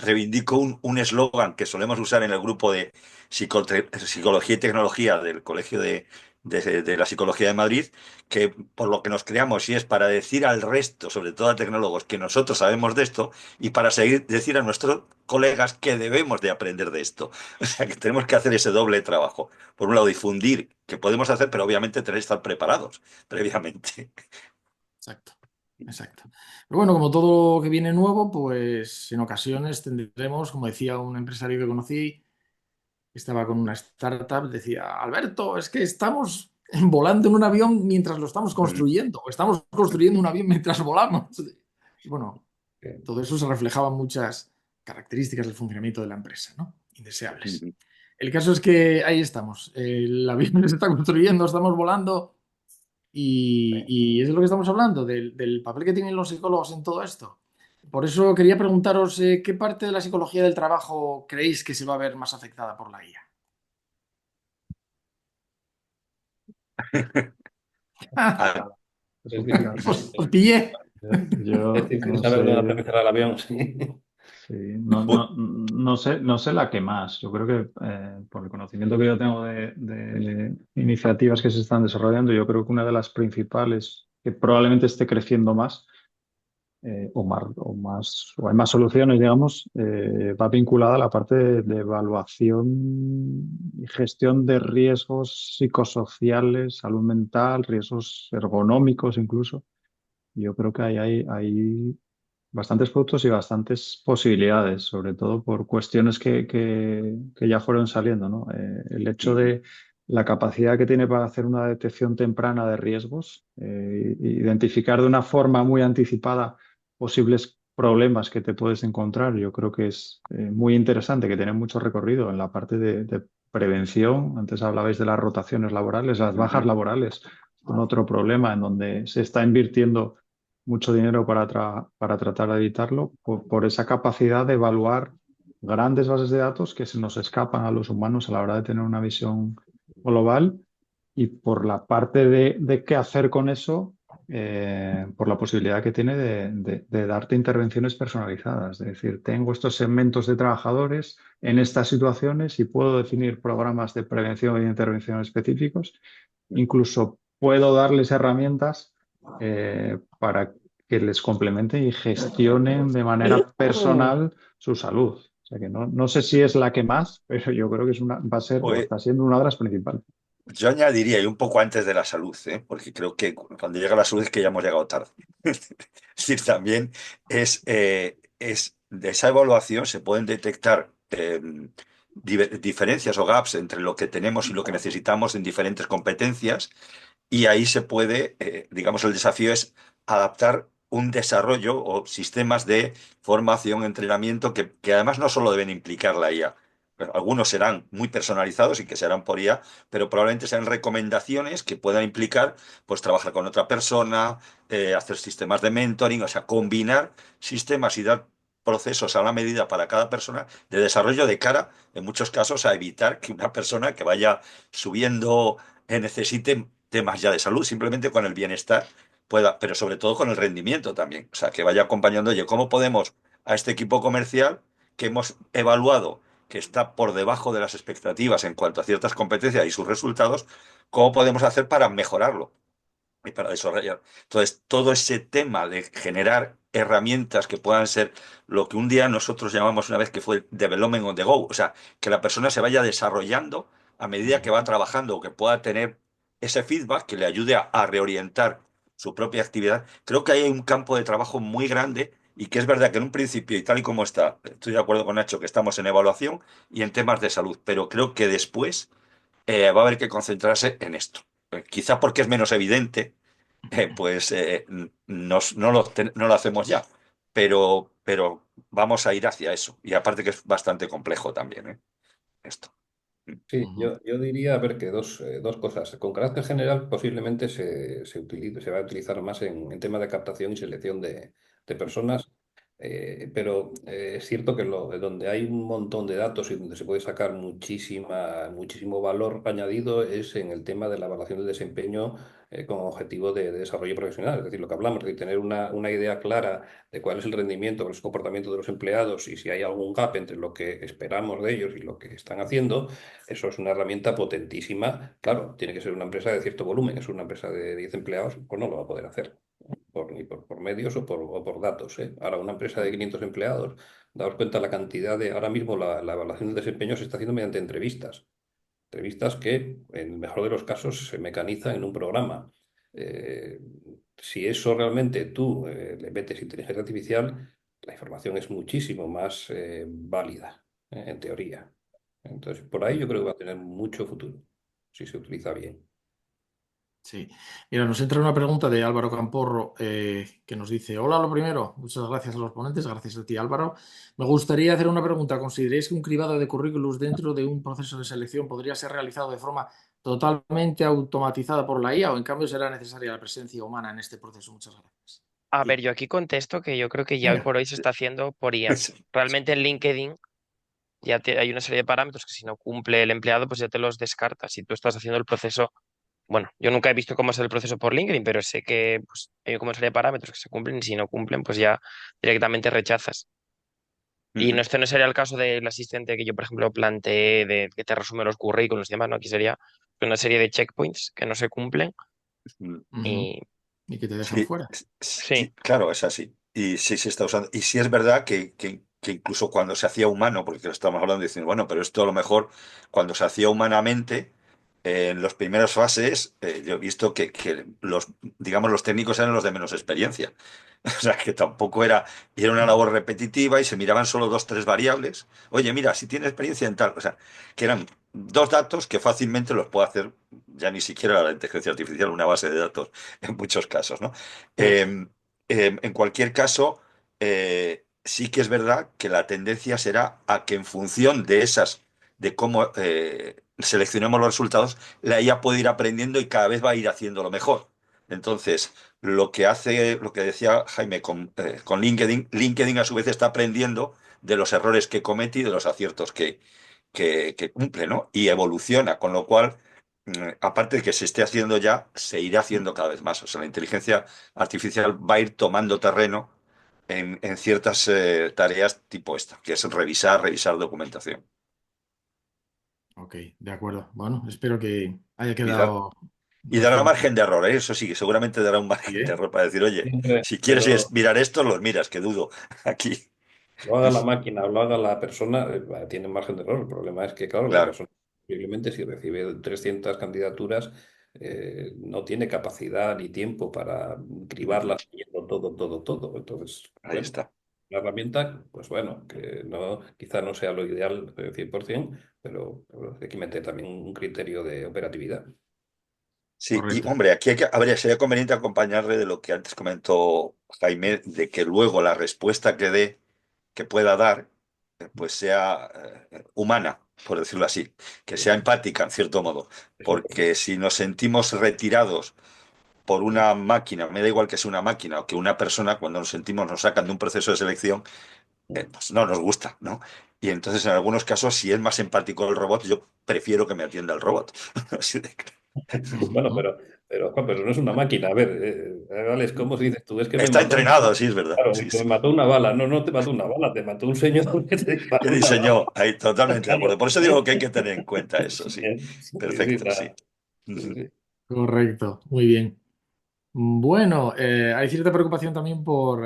reivindico un eslogan que solemos usar en el grupo de psicología y tecnología del Colegio de la Psicología de Madrid, que por lo que nos creamos y es para decir al resto, sobre todo a tecnólogos, que nosotros sabemos de esto y para seguir decir a nuestros colegas que debemos de aprender de esto. O sea, que tenemos que hacer ese doble trabajo. Por un lado, difundir, que podemos hacer, pero obviamente tener que estar preparados previamente. Exacto, exacto. Pero bueno, como todo lo que viene nuevo, pues en ocasiones tendremos, como decía un empresario que conocí, que estaba con una startup, decía, Alberto, es que estamos volando en un avión mientras lo estamos Mm, construyendo, o estamos construyendo un avión mientras volamos. Y bueno, Eh, todo eso se reflejaba en muchas características del funcionamiento de la empresa, ¿no? Indeseables. mm, El caso es que ahí estamos. El avión se está construyendo, estamos volando y eso es lo que estamos hablando, del papel que tienen los psicólogos en todo esto. Por eso quería preguntaros, ¿qué parte de la psicología del trabajo creéis que se va a ver más afectada por la IA? Ah, Es Es complicado. difícil, Os pillé. Yo es difícil no saber dónde sé, aterrizar el avión. Sí. sí, no sé la que más. Yo creo que por el conocimiento que yo tengo de iniciativas que se están desarrollando, yo creo que una de las principales que probablemente esté creciendo más o hay más soluciones, digamos, va vinculada a la parte de evaluación y gestión de riesgos psicosociales, salud mental, riesgos ergonómicos incluso. Yo creo que hay bastantes productos y bastantes posibilidades, sobre todo por cuestiones que ya fueron saliendo, ¿no? El hecho mm, de la capacidad que tiene para hacer una detección temprana de riesgos, identificar de una forma muy anticipada posibles problemas que te puedes encontrar, yo creo que es muy interesante, que tiene mucho recorrido en la parte de prevención. Antes hablabais de las rotaciones laborales, las bajas mm, laborales, con otro problema en donde se está invirtiendo mucho dinero para tratar de evitarlo, por esa capacidad de evaluar grandes bases de datos que se nos escapan a los humanos a la hora de tener una visión global y por la parte de qué hacer con eso, por la posibilidad que tiene de darte intervenciones personalizadas. Es decir, tengo estos segmentos de trabajadores en estas situaciones y puedo definir programas de prevención e intervención específicos. Incluso puedo darles herramientas para que les complementen y gestionen de manera personal su salud. O sea que no sé si es la que más, pero yo creo que va a ser o pues, está siendo una de las principales. yo añadiría, y un poco antes de la salud, porque creo que cuando llega la salud es que ya hemos llegado tarde. Es decir, también es de esa evaluación se pueden detectar diferencias o gaps entre lo que tenemos y lo que necesitamos en diferentes competencias, y ahí se puede, digamos, el desafío es adaptar un desarrollo o sistemas de formación, entrenamiento, que además no solo deben implicar la IA. Algunos serán muy personalizados y que se harán por IA, pero probablemente sean recomendaciones que puedan implicar, pues, trabajar con otra persona, hacer sistemas de mentoring, o sea, combinar sistemas y dar procesos a la medida para cada persona de desarrollo de cara, en muchos casos, a evitar que una persona que vaya subiendo necesite temas ya de salud, simplemente con el bienestar pueda, pero sobre todo con el rendimiento también. O sea, que vaya acompañando, oye, ¿cómo podemos a este equipo comercial que hemos evaluado que está por debajo de las expectativas en cuanto a ciertas competencias y sus resultados, cómo podemos hacer para mejorarlo y para desarrollar? Entonces, todo ese tema de generar herramientas que puedan ser lo que un día nosotros llamamos una vez que fue development on the go, o sea, que la persona se vaya desarrollando a medida que va trabajando o que pueda tener ese feedback que le ayude a reorientar su propia actividad. Creo que ahí hay un campo de trabajo muy grande y que es verdad que en un principio, y tal y como está, estoy de acuerdo con Nacho, que estamos en evaluación y en temas de salud, pero creo que después va a haber que concentrarse en esto. Quizá porque es menos evidente, pues no lo hacemos ya, pero vamos a ir hacia eso. Y aparte que es bastante complejo también, esto. Sí, Ujú. yo diría, a ver, que dos cosas. Con carácter general, posiblemente se va a utilizar más en temas de captación y selección de personas. Pero es cierto que donde hay un montón de datos y donde se puede sacar muchísimo valor añadido es en el tema de la evaluación del desempeño con objetivo de desarrollo profesional. Es decir, lo que hablamos, es decir, tener una idea clara de cuál es el rendimiento, cuál es el comportamiento de los empleados y si hay algún gap entre lo que esperamos de ellos y lo que están haciendo, eso es una herramienta potentísima. Claro, tiene que ser una empresa de cierto volumen, es una empresa de 10 empleados, pues no lo va a poder hacer por medios o por datos, ¿eh? Ahora, una empresa de 500 empleados, daos cuenta la cantidad ahora mismo la evaluación del desempeño se está haciendo mediante entrevistas. Entrevistas que, en el mejor de los casos, se mecanizan en un programa. Eh, si eso realmente tú le metes inteligencia artificial, la información es muchísimo más válida, en teoría. Entonces, por ahí yo creo que va a tener mucho futuro, si se utiliza bien. Sí. Mira, nos entra una pregunta de Álvaro Camporro que nos dice: Hola, lo primero, muchas gracias a los ponentes, gracias a ti, Álvaro. Me gustaría hacer una pregunta. ¿Consideráis que un cribado de currículos dentro de un proceso de selección podría ser realizado de forma totalmente automatizada por la IA o en cambio será necesaria la presencia humana en este proceso? Muchas gracias. A ver, yo aquí contesto que yo creo que ya hoy Venga. por hoy se está haciendo por IA. Sí. Realmente en LinkedIn hay una serie de parámetros que si no cumple el empleado, pues ya te los descartas. Si tú estás haciendo el proceso, bueno, yo nunca he visto cómo es el proceso por LinkedIn, pero sé que pues, hay como una serie de parámetros que se cumplen y si no cumplen, pues ya directamente rechazas. Y no, Ujú. este no sería el caso del asistente que yo, por ejemplo, planteé de que te resume los currículos y demás, ¿no? Aquí sería una serie de checkpoints que no se cumplen Ujú. Ujú. y Y que te dejan Sí, fuera. sí, sí, claro, es así. Y sí se está usando. Y sí es verdad que incluso cuando se hacía humano, porque lo estamos hablando diciendo, bueno, pero esto a lo mejor cuando se hacía humanamente, en las primeras fases, yo he visto que digamos, los técnicos eran los de menos experiencia. O sea, que tampoco era una labor repetitiva y se miraban solo dos, tres variables. Oye, mira, si tiene experiencia en tal, o sea, que eran dos datos que fácilmente los puede hacer ya ni siquiera la inteligencia artificial, una base de datos en muchos casos, ¿no? mm, En cualquier caso, sí que es verdad que la tendencia será a que en función de cómo seleccionemos los resultados, la IA puede ir aprendiendo y cada vez va a ir haciéndolo mejor. Entonces, lo que decía Jaime con LinkedIn, LinkedIn a su vez está aprendiendo de los errores que comete y de los aciertos que cumple, ¿no? Y evoluciona, con lo cual, aparte de que se esté haciendo ya, se irá haciendo cada vez más. O sea, la inteligencia artificial va a ir tomando terreno en ciertas tareas tipo esta, que es revisar documentación. Ok, de acuerdo. Bueno, espero que haya Y, dar- quedado y dará respondido. margen de error, ¿eh? Eso sí, seguramente dará un Sí, margen de ¿eh? error para decir, oye, Siempre, si quieres pero mirar esto, los miras, que dudo aquí. lo haga la máquina o lo haga la persona, tiene margen de error. El problema es que, claro, la Claro, persona posiblemente si recibe 300 candidaturas, no tiene capacidad ni tiempo para cribarlas viendo todo. Entonces, ahí bueno, está. la herramienta, pues bueno, que no, quizá no sea lo ideal 100%, pero hay que meter también un criterio de operatividad. Sí, y Correcto. hombre, sería conveniente acompañarle de lo que antes comentó Jaime, de que luego la respuesta que pueda dar, pues sea humana, por decirlo así, que sea empática, en cierto modo. Eso, Porque si nos sentimos retirados por una máquina, me da igual que sea una máquina o que una persona, cuando nos sacan de un proceso de selección, pues no nos gusta, ¿no? Y entonces, en algunos casos, si es más empático el robot, yo prefiero que me atienda el robot. Así de bueno, Ujú. pero no es una máquina. A ver, Alex, ¿cómo se dice tú? Es que me Está mató una entrenado, bala. sí, es verdad. Claro, Sí, que me sí. mató una bala. No, no te mató una bala, te mató un señor que te Que disparó una bala. diseñó, ahí totalmente de acuerdo. Claro. Por eso digo que hay que tener en cuenta eso, sí. Sí, sí, Perfecto, sí. sí, Ujú. sí. Correcto, muy bien. Bueno, hay cierta preocupación también por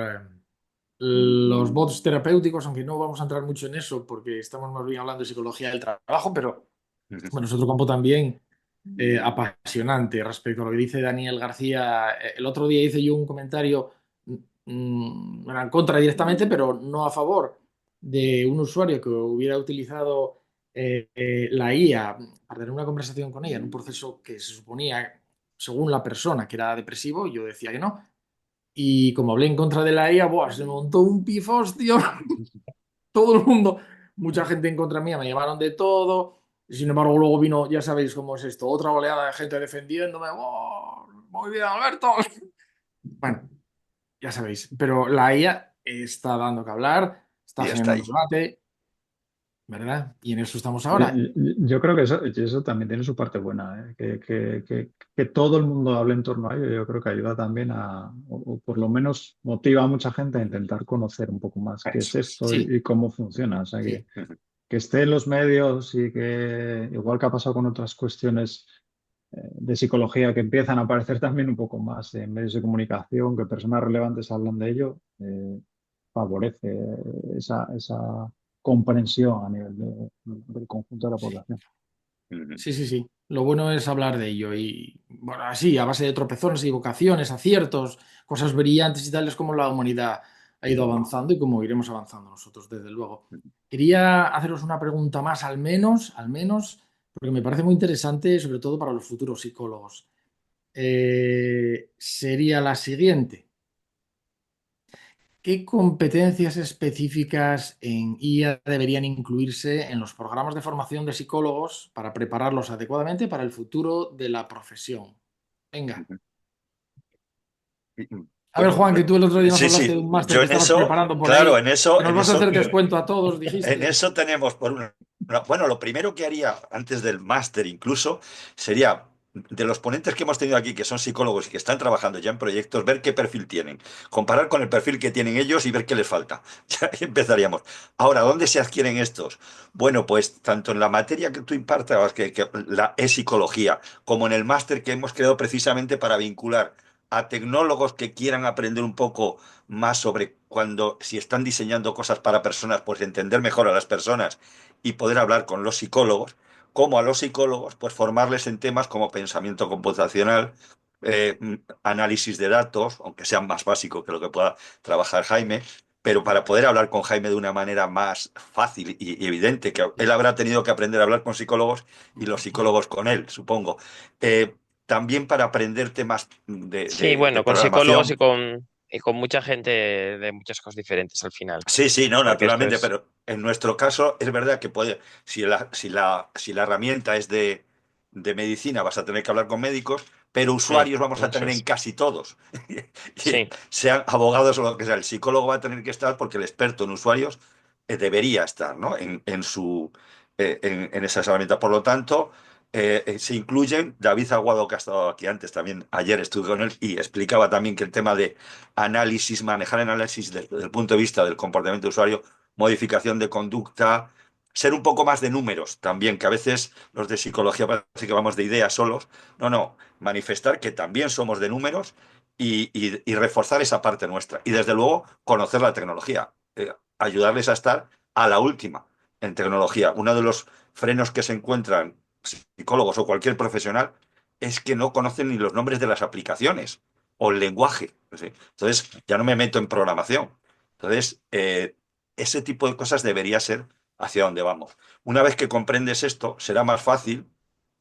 los bots terapéuticos, aunque no vamos a entrar mucho en eso porque estamos más bien hablando de psicología del trabajo, pero Ujú. bueno, es otro campo también apasionante respecto a lo que dice Daniel García. El otro día hice yo un comentario en contra directamente, pero no a favor de un usuario que hubiera utilizado la IA para tener una conversación con ella en un proceso que se suponía, según la persona, que era depresivo. Yo decía que no. Y como hablé en contra de la IA, ¡buah! Se montó un pifostio. Todo el mundo, mucha gente en contra mía, me llamaron de todo. Sin embargo, luego vino, ya sabéis cómo es esto, otra oleada de gente defendiéndome. ¡Oh! Muy bien, Alberto. Bueno, ya sabéis. Pero la IA está dando que hablar, está Y está generando ahí. debate, ¿verdad? Y en eso estamos Yo, ahora. yo creo que eso también tiene su parte buena, ¿eh? Que todo el mundo hable en torno a ello, yo creo que ayuda también o por lo menos motiva a mucha gente a intentar conocer un poco más qué es Eso es. esto Sí, y cómo funciona. O sea, sí. que esté en los medios y que, igual que ha pasado con otras cuestiones de psicología que empiezan a aparecer también un poco más en medios de comunicación, que personas relevantes hablan de ello, favorece esa comprensión a nivel del conjunto de la población. Sí, sí, sí. Lo bueno es hablar de ello y, bueno, así, a base de tropezones, equivocaciones, aciertos, cosas brillantes y tales como la humanidad ha ido avanzando y como iremos avanzando nosotros, desde luego. Quería haceros una pregunta más, al menos, porque me parece muy interesante, sobre todo para los futuros psicólogos. Sería la siguiente. ¿Qué competencias específicas en IA deberían incluirse en los programas de formación de psicólogos para prepararlos adecuadamente para el futuro de la profesión? Venga. A ver, Bueno, Juan, que tú el otro día nos sí, hablaste de sí, un máster yo que en estabas eso, preparando por claro, ahí, que nos en vas a eso, hacer descuento a todos, en dijiste. eso tenemos bueno, lo primero que haría antes del máster incluso sería de los ponentes que hemos tenido aquí, que son psicólogos y que están trabajando ya en proyectos, ver qué perfil tienen, comparar con el perfil que tienen ellos y ver qué les falta. Ya empezaríamos. Ahora, ¿dónde se adquieren estos? Bueno, pues tanto en la materia que tú impartas, que la psicología, como en el máster que hemos creado precisamente para vincular a tecnólogos que quieran aprender un poco más sobre cuando, si están diseñando cosas para personas, pues entender mejor a las personas y poder hablar con los psicólogos, como a los psicólogos, pues formarles en temas como pensamiento computacional, análisis de datos, aunque sea más básico que lo que pueda trabajar Jaime, pero para poder hablar con Jaime de una manera más fácil y evidente, que él habrá tenido que aprender a hablar con psicólogos y los psicólogos con él, supongo. También para aprender temas Sí, de bueno, con psicólogos programación. y con mucha gente de muchas cosas diferentes al final. Sí, sí, no, Porque esto naturalmente, es. pero en nuestro caso es verdad que puede, si la herramienta es de medicina, vas a tener que hablar con médicos, pero usuarios vamos a Eso tener en es. casi todos. Y Sí, sean abogados o lo que sea, el psicólogo va a tener que estar porque el experto en usuarios debería estar, ¿no? En esas herramientas. Por lo tanto, se incluyen, David Aguado, que ha estado aquí antes, también ayer estuve con él y explicaba también que el tema de análisis, manejar análisis desde el punto de vista del comportamiento de usuario, modificación de conducta, ser un poco más de números también, que a veces los de psicología parece que vamos de ideas solos. No, no, manifestar que también somos de números y reforzar esa parte nuestra. Y desde luego, conocer la tecnología, ayudarles a estar a la última en tecnología. Uno de los frenos que se encuentran psicólogos o cualquier profesional es que no conocen ni los nombres de las aplicaciones o el lenguaje. ¿Sí? Entonces, ya no me meto en programación. Entonces, ese tipo de cosas debería ser hacia donde vamos. Una vez que comprendes esto, será más fácil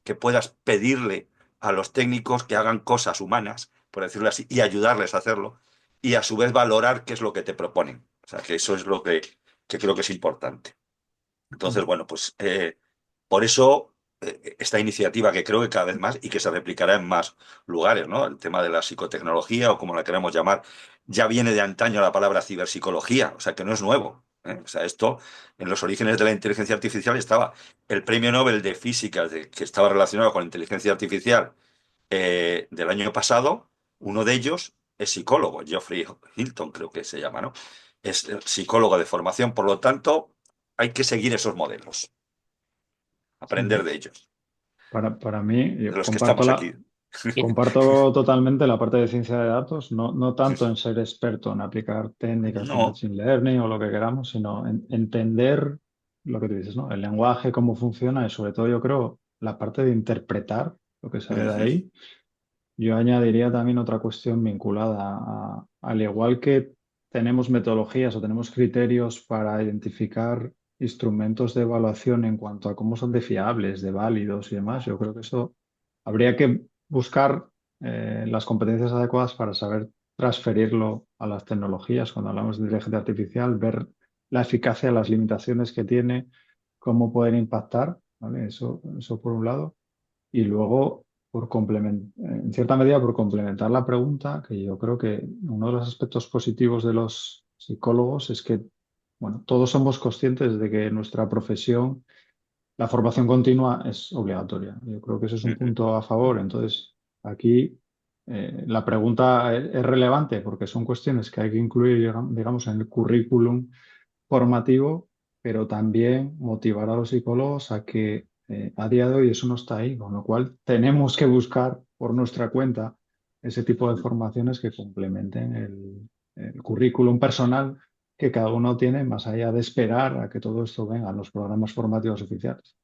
que puedas pedirle a los técnicos que hagan cosas humanas, por decirlo así, y ayudarles a hacerlo, y a su vez valorar qué es lo que te proponen. O sea, que eso es lo que creo que es importante. Entonces, bueno, pues por eso esta iniciativa que creo que cada vez más y que se replicará en más lugares, ¿no? El tema de la psicotecnología o como la queremos llamar, ya viene de antaño la palabra ciberpsicología, o sea que no es nuevo. ¿Eh? O sea, esto en los orígenes de la inteligencia artificial estaba el premio Nobel de Física que estaba relacionado con la inteligencia artificial del año pasado, uno de ellos es psicólogo, Geoffrey Hilton creo que se llama, ¿no? Es psicólogo de formación, por lo tanto, hay que seguir esos modelos, aprender Sí. de ellos, Para mí, de yo los que estamos aquí. y- comparto totalmente la parte de ciencia de datos, no tanto en ser experto en aplicar técnicas de No. machine learning o lo que queramos, sino en entender lo que tú dices, ¿no? El lenguaje, cómo funciona y sobre todo yo creo la parte de interpretar lo que sale de Ujú, ahí. Yo añadiría también otra cuestión vinculada al igual que tenemos metodologías o tenemos criterios para identificar instrumentos de evaluación en cuanto a cómo son de fiables, de válidos y demás, yo creo que eso habría que buscar las competencias adecuadas para saber transferirlo a las tecnologías. Cuando hablamos de inteligencia artificial, ver la eficacia, las limitaciones que tiene, cómo pueden impactar, ¿vale? Eso por un lado. Y luego, en cierta medida, por complementar la pregunta, que yo creo que uno de los aspectos positivos de los psicólogos es que, bueno, todos somos conscientes de que nuestra profesión, la formación continua es obligatoria. Yo creo que eso es un Ujú. punto a favor. Entonces, aquí la pregunta es relevante porque son cuestiones que hay que incluir, digamos, en el currículum formativo, pero también motivar a los psicólogos a que a día de hoy eso no está ahí, con lo cual tenemos que buscar por nuestra cuenta ese tipo de formaciones que complementen el currículum personal que cada uno tiene, más allá de esperar a que todo esto venga en los programas formativos oficiales.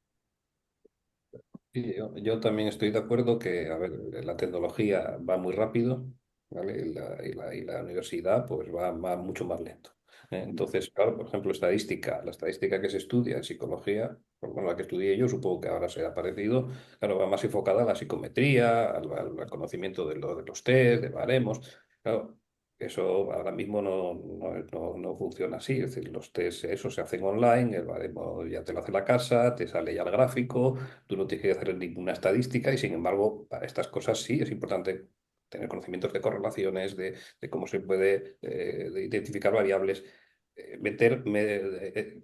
Sí, yo también estoy de acuerdo que, a ver, la tecnología va muy rápido, ¿vale? Y la universidad pues va mucho más lento. Entonces, claro, por ejemplo, la estadística que se estudia en psicología, por bueno, la que estudié yo, supongo que ahora será parecido, claro, va más enfocada a la psicometría, al conocimiento de los test, de baremos. Claro, eso ahora mismo no funciona así, es decir, los test, eso se hacen online, el baremo ya te lo hace la casa, te sale ya el gráfico. Tú no tienes que hacer ninguna estadística y, sin embargo, para estas cosas sí es importante tener conocimientos de correlaciones, de cómo se puede de identificar variables,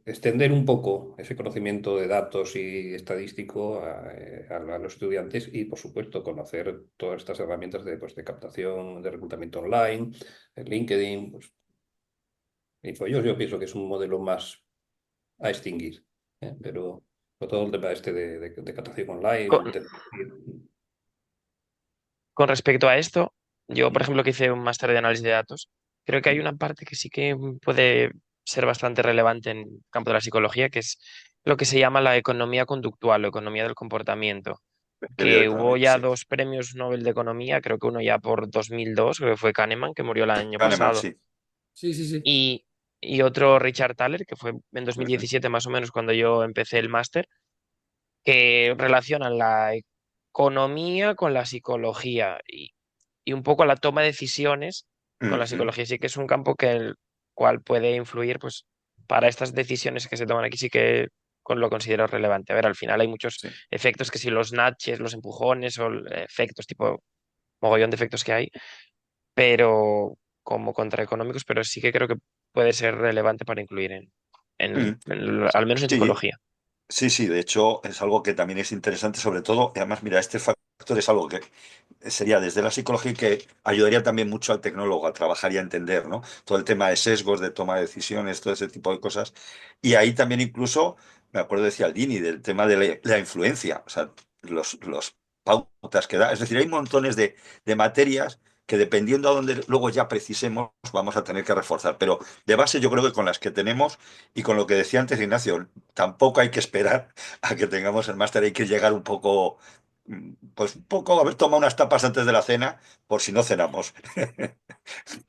extender un poco ese conocimiento de datos y estadístico a los estudiantes y, por supuesto, conocer todas estas herramientas de captación, de reclutamiento online, LinkedIn. Pues, y pues yo pienso que es un modelo más a extinguir, pero todo el tema este de captación online, Con, con respecto a esto, yo, por ejemplo, que hice un máster de análisis de datos, creo que hay una parte que sí que puede ser bastante relevante en el campo de la psicología, que es lo que se llama la economía conductual o economía del comportamiento, que hubo Periódicamente, ya sí. 2 premios Nobel de Economía, creo que uno ya por 2002, creo que fue Kahneman, que murió el año Kahneman, pasado, sí. Sí, sí, sí. y, y otro Richard Thaler, que fue en Ujú. 2017 más o menos cuando yo empecé el máster, que relacionan la economía con la psicología y un poco la toma de decisiones con la Ujú. psicología. Sí que es un campo que el cual puede influir, pues, para estas decisiones que se toman aquí sí que lo considero relevante. A ver, al final hay muchos Sí. efectos que si los natches, los empujones o efectos tipo mogollón de efectos que hay, pero como contraeconómicos, pero sí que creo que puede ser relevante para incluir Mm. al menos en Sí, psicología. sí, sí, de hecho es algo que también es interesante, sobre todo, y además, mira, este factor es algo que sería desde la psicología y que ayudaría también mucho al tecnólogo a trabajar y a entender, ¿no? Todo el tema de sesgos, de toma de decisiones, todo ese tipo de cosas. Y ahí también incluso, me acuerdo de Cialdini, del tema de la influencia, o sea, los pautas que da. Es decir, hay montones de materias que dependiendo a dónde luego ya precisemos, vamos a tener que reforzar. Pero de base yo creo que con las que tenemos y con lo que decía antes Ignacio, tampoco hay que esperar a que tengamos el máster, hay que llegar un poco, pues un poco, haber tomado unas tapas antes de la cena, por si no cenamos.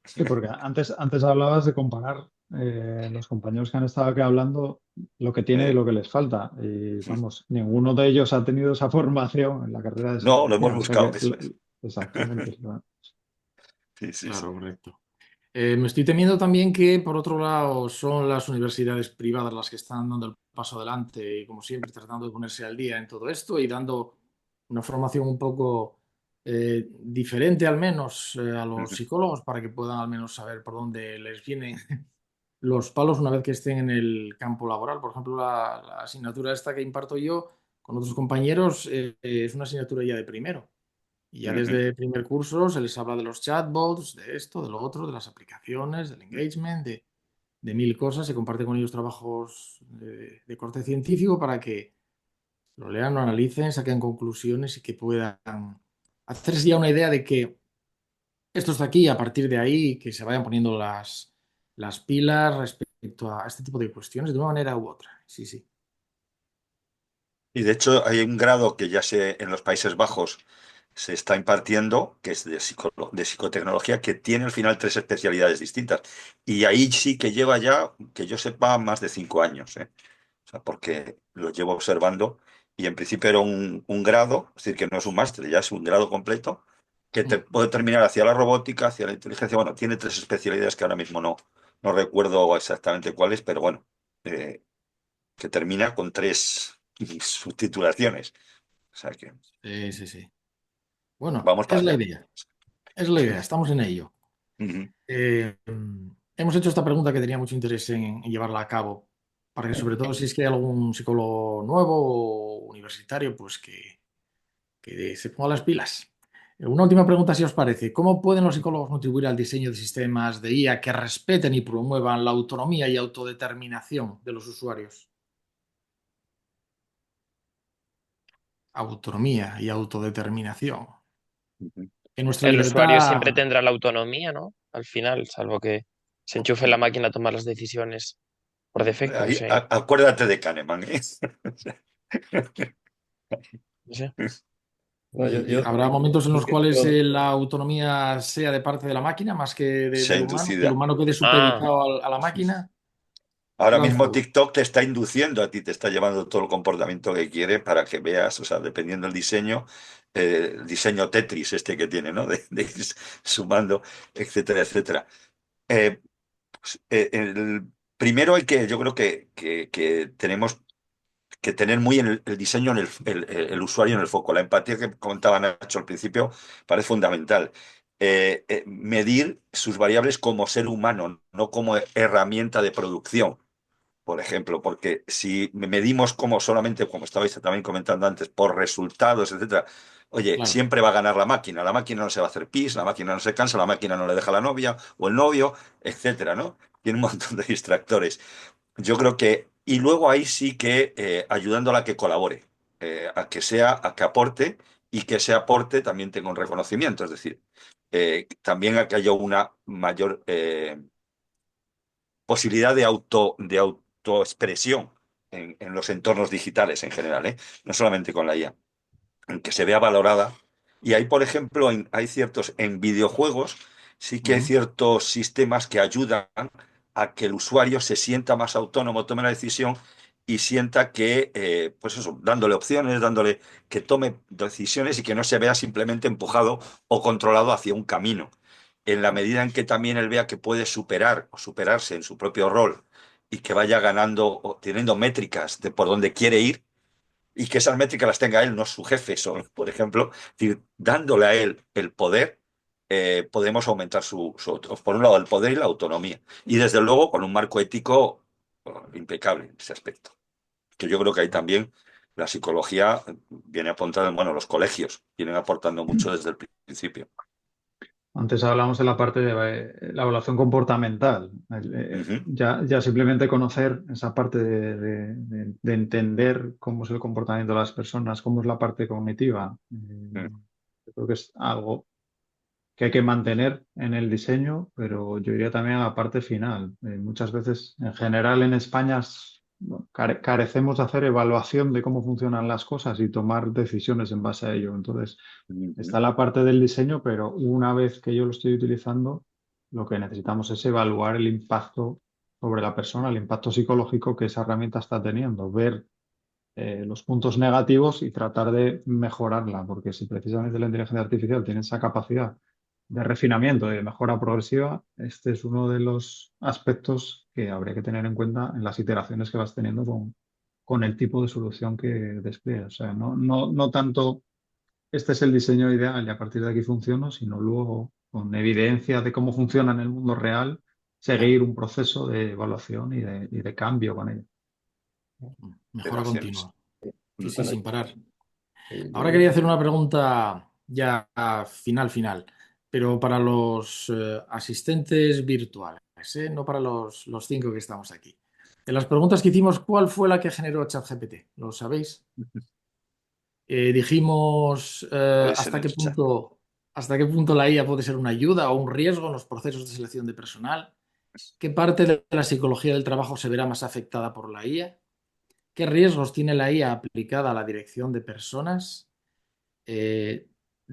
Sí, porque antes hablabas de comparar los compañeros que han estado aquí hablando lo que tiene y Eh, lo que les falta. Y vamos, ninguno de ellos ha tenido esa formación en la carrera de no, lo hemos psicología. O sea buscado, que, eso es. exactamente. Sí, sí, Claro, sí. correcto. Me estoy temiendo también que, por otro lado, son las universidades privadas las que están dando el paso adelante y, como siempre, tratando de ponerse al día en todo esto y dando una formación un poco diferente, al menos, a los Ujú, psicólogos para que puedan al menos saber por dónde les vienen los palos una vez que estén en el campo laboral. Por ejemplo, la asignatura esta que imparto yo con otros compañeros es una asignatura ya de primero. Y ya ujú. desde el primer curso se les habla de los chatbots, de esto, de lo otro, de las aplicaciones, del engagement, de mil cosas. Se comparte con ellos trabajos de corte científico para que lo lean, lo analicen, saquen conclusiones y que puedan hacerse ya una idea de que esto está aquí y a partir de ahí que se vayan poniendo las pilas respecto a este tipo de cuestiones de una manera u otra. Sí, sí. Y de hecho hay un grado que ya sé en los Países Bajos se está impartiendo, que es de psicotecnología, que tiene al final tres especialidades distintas. Y ahí sí que lleva ya, que yo sepa, más de 5 años, ¿eh? O sea, porque lo llevo observando y en principio era un grado, es decir, que no es un máster, ya es un grado completo, que te puede terminar hacia la robótica, hacia la inteligencia. Bueno, tiene tres especialidades que ahora mismo no recuerdo exactamente cuáles, pero bueno, eh, que termina con tres subtitulaciones. O sea que Sí, sí, sí. Bueno, vamos para es la allá. idea. Es la idea. Estamos en ello. Ujú. Eh, hemos hecho esta pregunta que tenía mucho interés en llevarla a cabo, para que sobre todo si es que hay algún psicólogo nuevo o universitario, pues que se ponga las pilas. Una última pregunta, si os parece. ¿Cómo pueden los psicólogos contribuir al diseño de sistemas de IA que respeten y promuevan la autonomía y autodeterminación de los usuarios? Autonomía y autodeterminación. Ujú. Que nuestra El usuario libertad, siempre tendrá la autonomía, ¿no? Al final, salvo que se enchufe la máquina a tomar las decisiones por defecto, no Ahí, sé. acuérdate de Kahneman, ¿eh? No sé. No, y habrá momentos en los cuales yo- la autonomía sea de parte de la máquina más que Sea del humano, que el inducida. humano quede Ah, supeditado a la máquina. Ahora mismo Lanzo. TikTok te está induciendo a ti, te está llevando todo el comportamiento que quiere para que veas, o sea, dependiendo del diseño, el diseño Tetris este que tiene, ¿no? De ir sumando, etcétera, etcétera. Eh, Primero yo creo que tenemos que tener muy en el diseño, en el usuario en el foco. La empatía que comentaba Nacho al principio parece fundamental. Medir sus variables como ser humano, no como herramienta de producción, por ejemplo, porque si medimos como solamente, como estabais también comentando antes, por resultados, etcétera, oye, Claro. siempre va a ganar la máquina no se va a hacer pis, la máquina no se cansa, la máquina no le deja la novia o el novio, etcétera, ¿no? Tiene un montón de distractores. Yo creo que, y luego ahí sí que ayudándola a que colabore, a que sea, a que aporte y que ese aporte también tenga un reconocimiento, es decir, también a que haya una mayor posibilidad de autoexpresión en los entornos digitales en general, ¿eh? No solamente con la IA, en que se vea valorada. Y hay, por ejemplo, hay ciertos, en videojuegos, sí que hay Ujú. ciertos sistemas que ayudan a que el usuario se sienta más autónomo, tome la decisión y sienta que, pues eso, dándole opciones, dándole que tome decisiones y que no se vea simplemente empujado o controlado hacia un camino. En la medida en que también él vea que puede superar o superarse en su propio rol y que vaya ganando o teniendo métricas de por dónde quiere ir, y que esas métricas las tenga él, no su jefe, son, por ejemplo, es decir, dándole a él el poder, podemos aumentar por un lado, el poder y la autonomía. Y desde luego con un marco ético impecable en ese aspecto. Que yo creo que ahí también la psicología viene apuntando, bueno, los colegios vienen aportando mucho desde el principio. Antes hablamos de la parte de la evaluación comportamental. Ujú. Ya simplemente conocer esa parte de entender cómo es el comportamiento de las personas, cómo es la parte cognitiva. Yo creo que es algo que hay que mantener en el diseño, pero yo iría también a la parte final. Muchas veces, en general, en España bueno, carecemos de hacer evaluación de cómo funcionan las cosas y tomar decisiones en base a ello. Entonces, Ujú. está la parte del diseño, pero una vez que yo lo estoy utilizando, lo que necesitamos es evaluar el impacto sobre la persona, el impacto psicológico que esa herramienta está teniendo, ver los puntos negativos y tratar de mejorarla, porque si precisamente la inteligencia artificial tiene esa capacidad de refinamiento y de mejora progresiva, este es uno de los aspectos que habría que tener en cuenta en las iteraciones que vas teniendo con el tipo de solución que despliegas. O sea, no tanto este es el diseño ideal y a partir de aquí funciona, sino luego con evidencia de cómo funciona en el mundo real, Claro. seguir un proceso de evaluación y de cambio con ello. Mejora Iteraciones. continua. Sí, sí, bueno, sin parar. Ahora yo- quería hacer una pregunta ya final, pero para los asistentes virtuales, ¿eh? No para los 5 que estamos aquí. En las preguntas que hicimos, ¿cuál fue la que generó ChatGPT? ¿Lo sabéis? Dijimos Pues en el chat. hasta qué punto la IA puede ser una ayuda o un riesgo en los procesos de selección de personal. ¿Qué parte de la psicología del trabajo se verá más afectada por la IA? ¿Qué riesgos tiene la IA aplicada a la dirección de personas? ¿De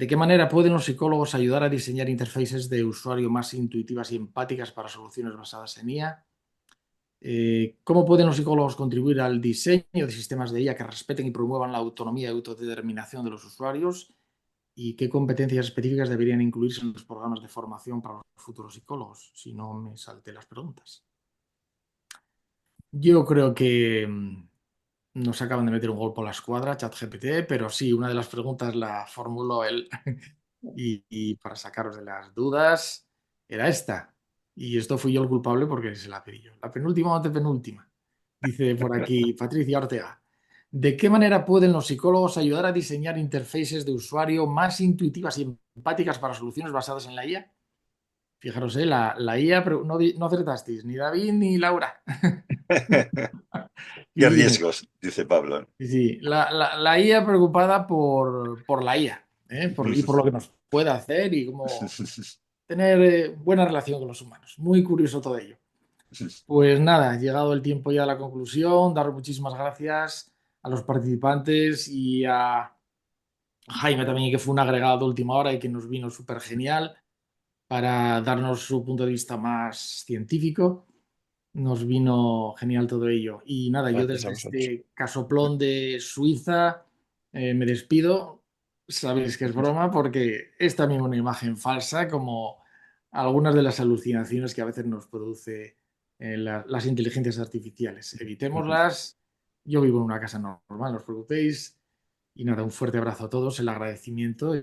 qué manera pueden los psicólogos ayudar a diseñar interfaces de usuario más intuitivas y empáticas para soluciones basadas en IA? ¿Cómo pueden los psicólogos contribuir al diseño de sistemas de IA que respeten y promuevan la autonomía y autodeterminación de los usuarios? ¿Y qué competencias específicas deberían incluirse en los programas de formación para los futuros psicólogos? Si no me salté las preguntas. Yo creo que nos acaban de meter un gol por la escuadra, ChatGPT, pero sí, una de las preguntas la formuló él y para sacaros de las dudas era esta. Y esto fui yo el culpable porque se la pedí yo. La penúltima o antepenúltima. Dice por aquí Patricia Ortega. ¿De qué manera pueden los psicólogos ayudar a diseñar interfaces de usuario más intuitivas y empáticas para soluciones basadas en la IA? Fijaros, la IA, pero no acertasteis, ni David ni Laura. Qué Sí, riesgos, dice Pablo. sí, la IA preocupada por la IA, ¿eh? Y por lo que nos puede hacer y cómo tener buena relación con los humanos. Muy curioso todo ello. Pues nada, llegado el tiempo ya a la conclusión, daros muchísimas gracias a los participantes y a Jaime también, que fue un agregado de última hora y que nos vino súper genial para darnos su punto de vista más científico. Nos vino genial todo ello. Y nada, yo Gracias a desde vosotros. este casoplón de Suiza me despido. Sabéis que es broma porque es también una imagen falsa, como algunas de las alucinaciones que a veces nos produce las inteligencias artificiales. Evitémoslas. Yo vivo en una casa normal, no os preocupéis. Y nada, un fuerte abrazo a todos, el agradecimiento.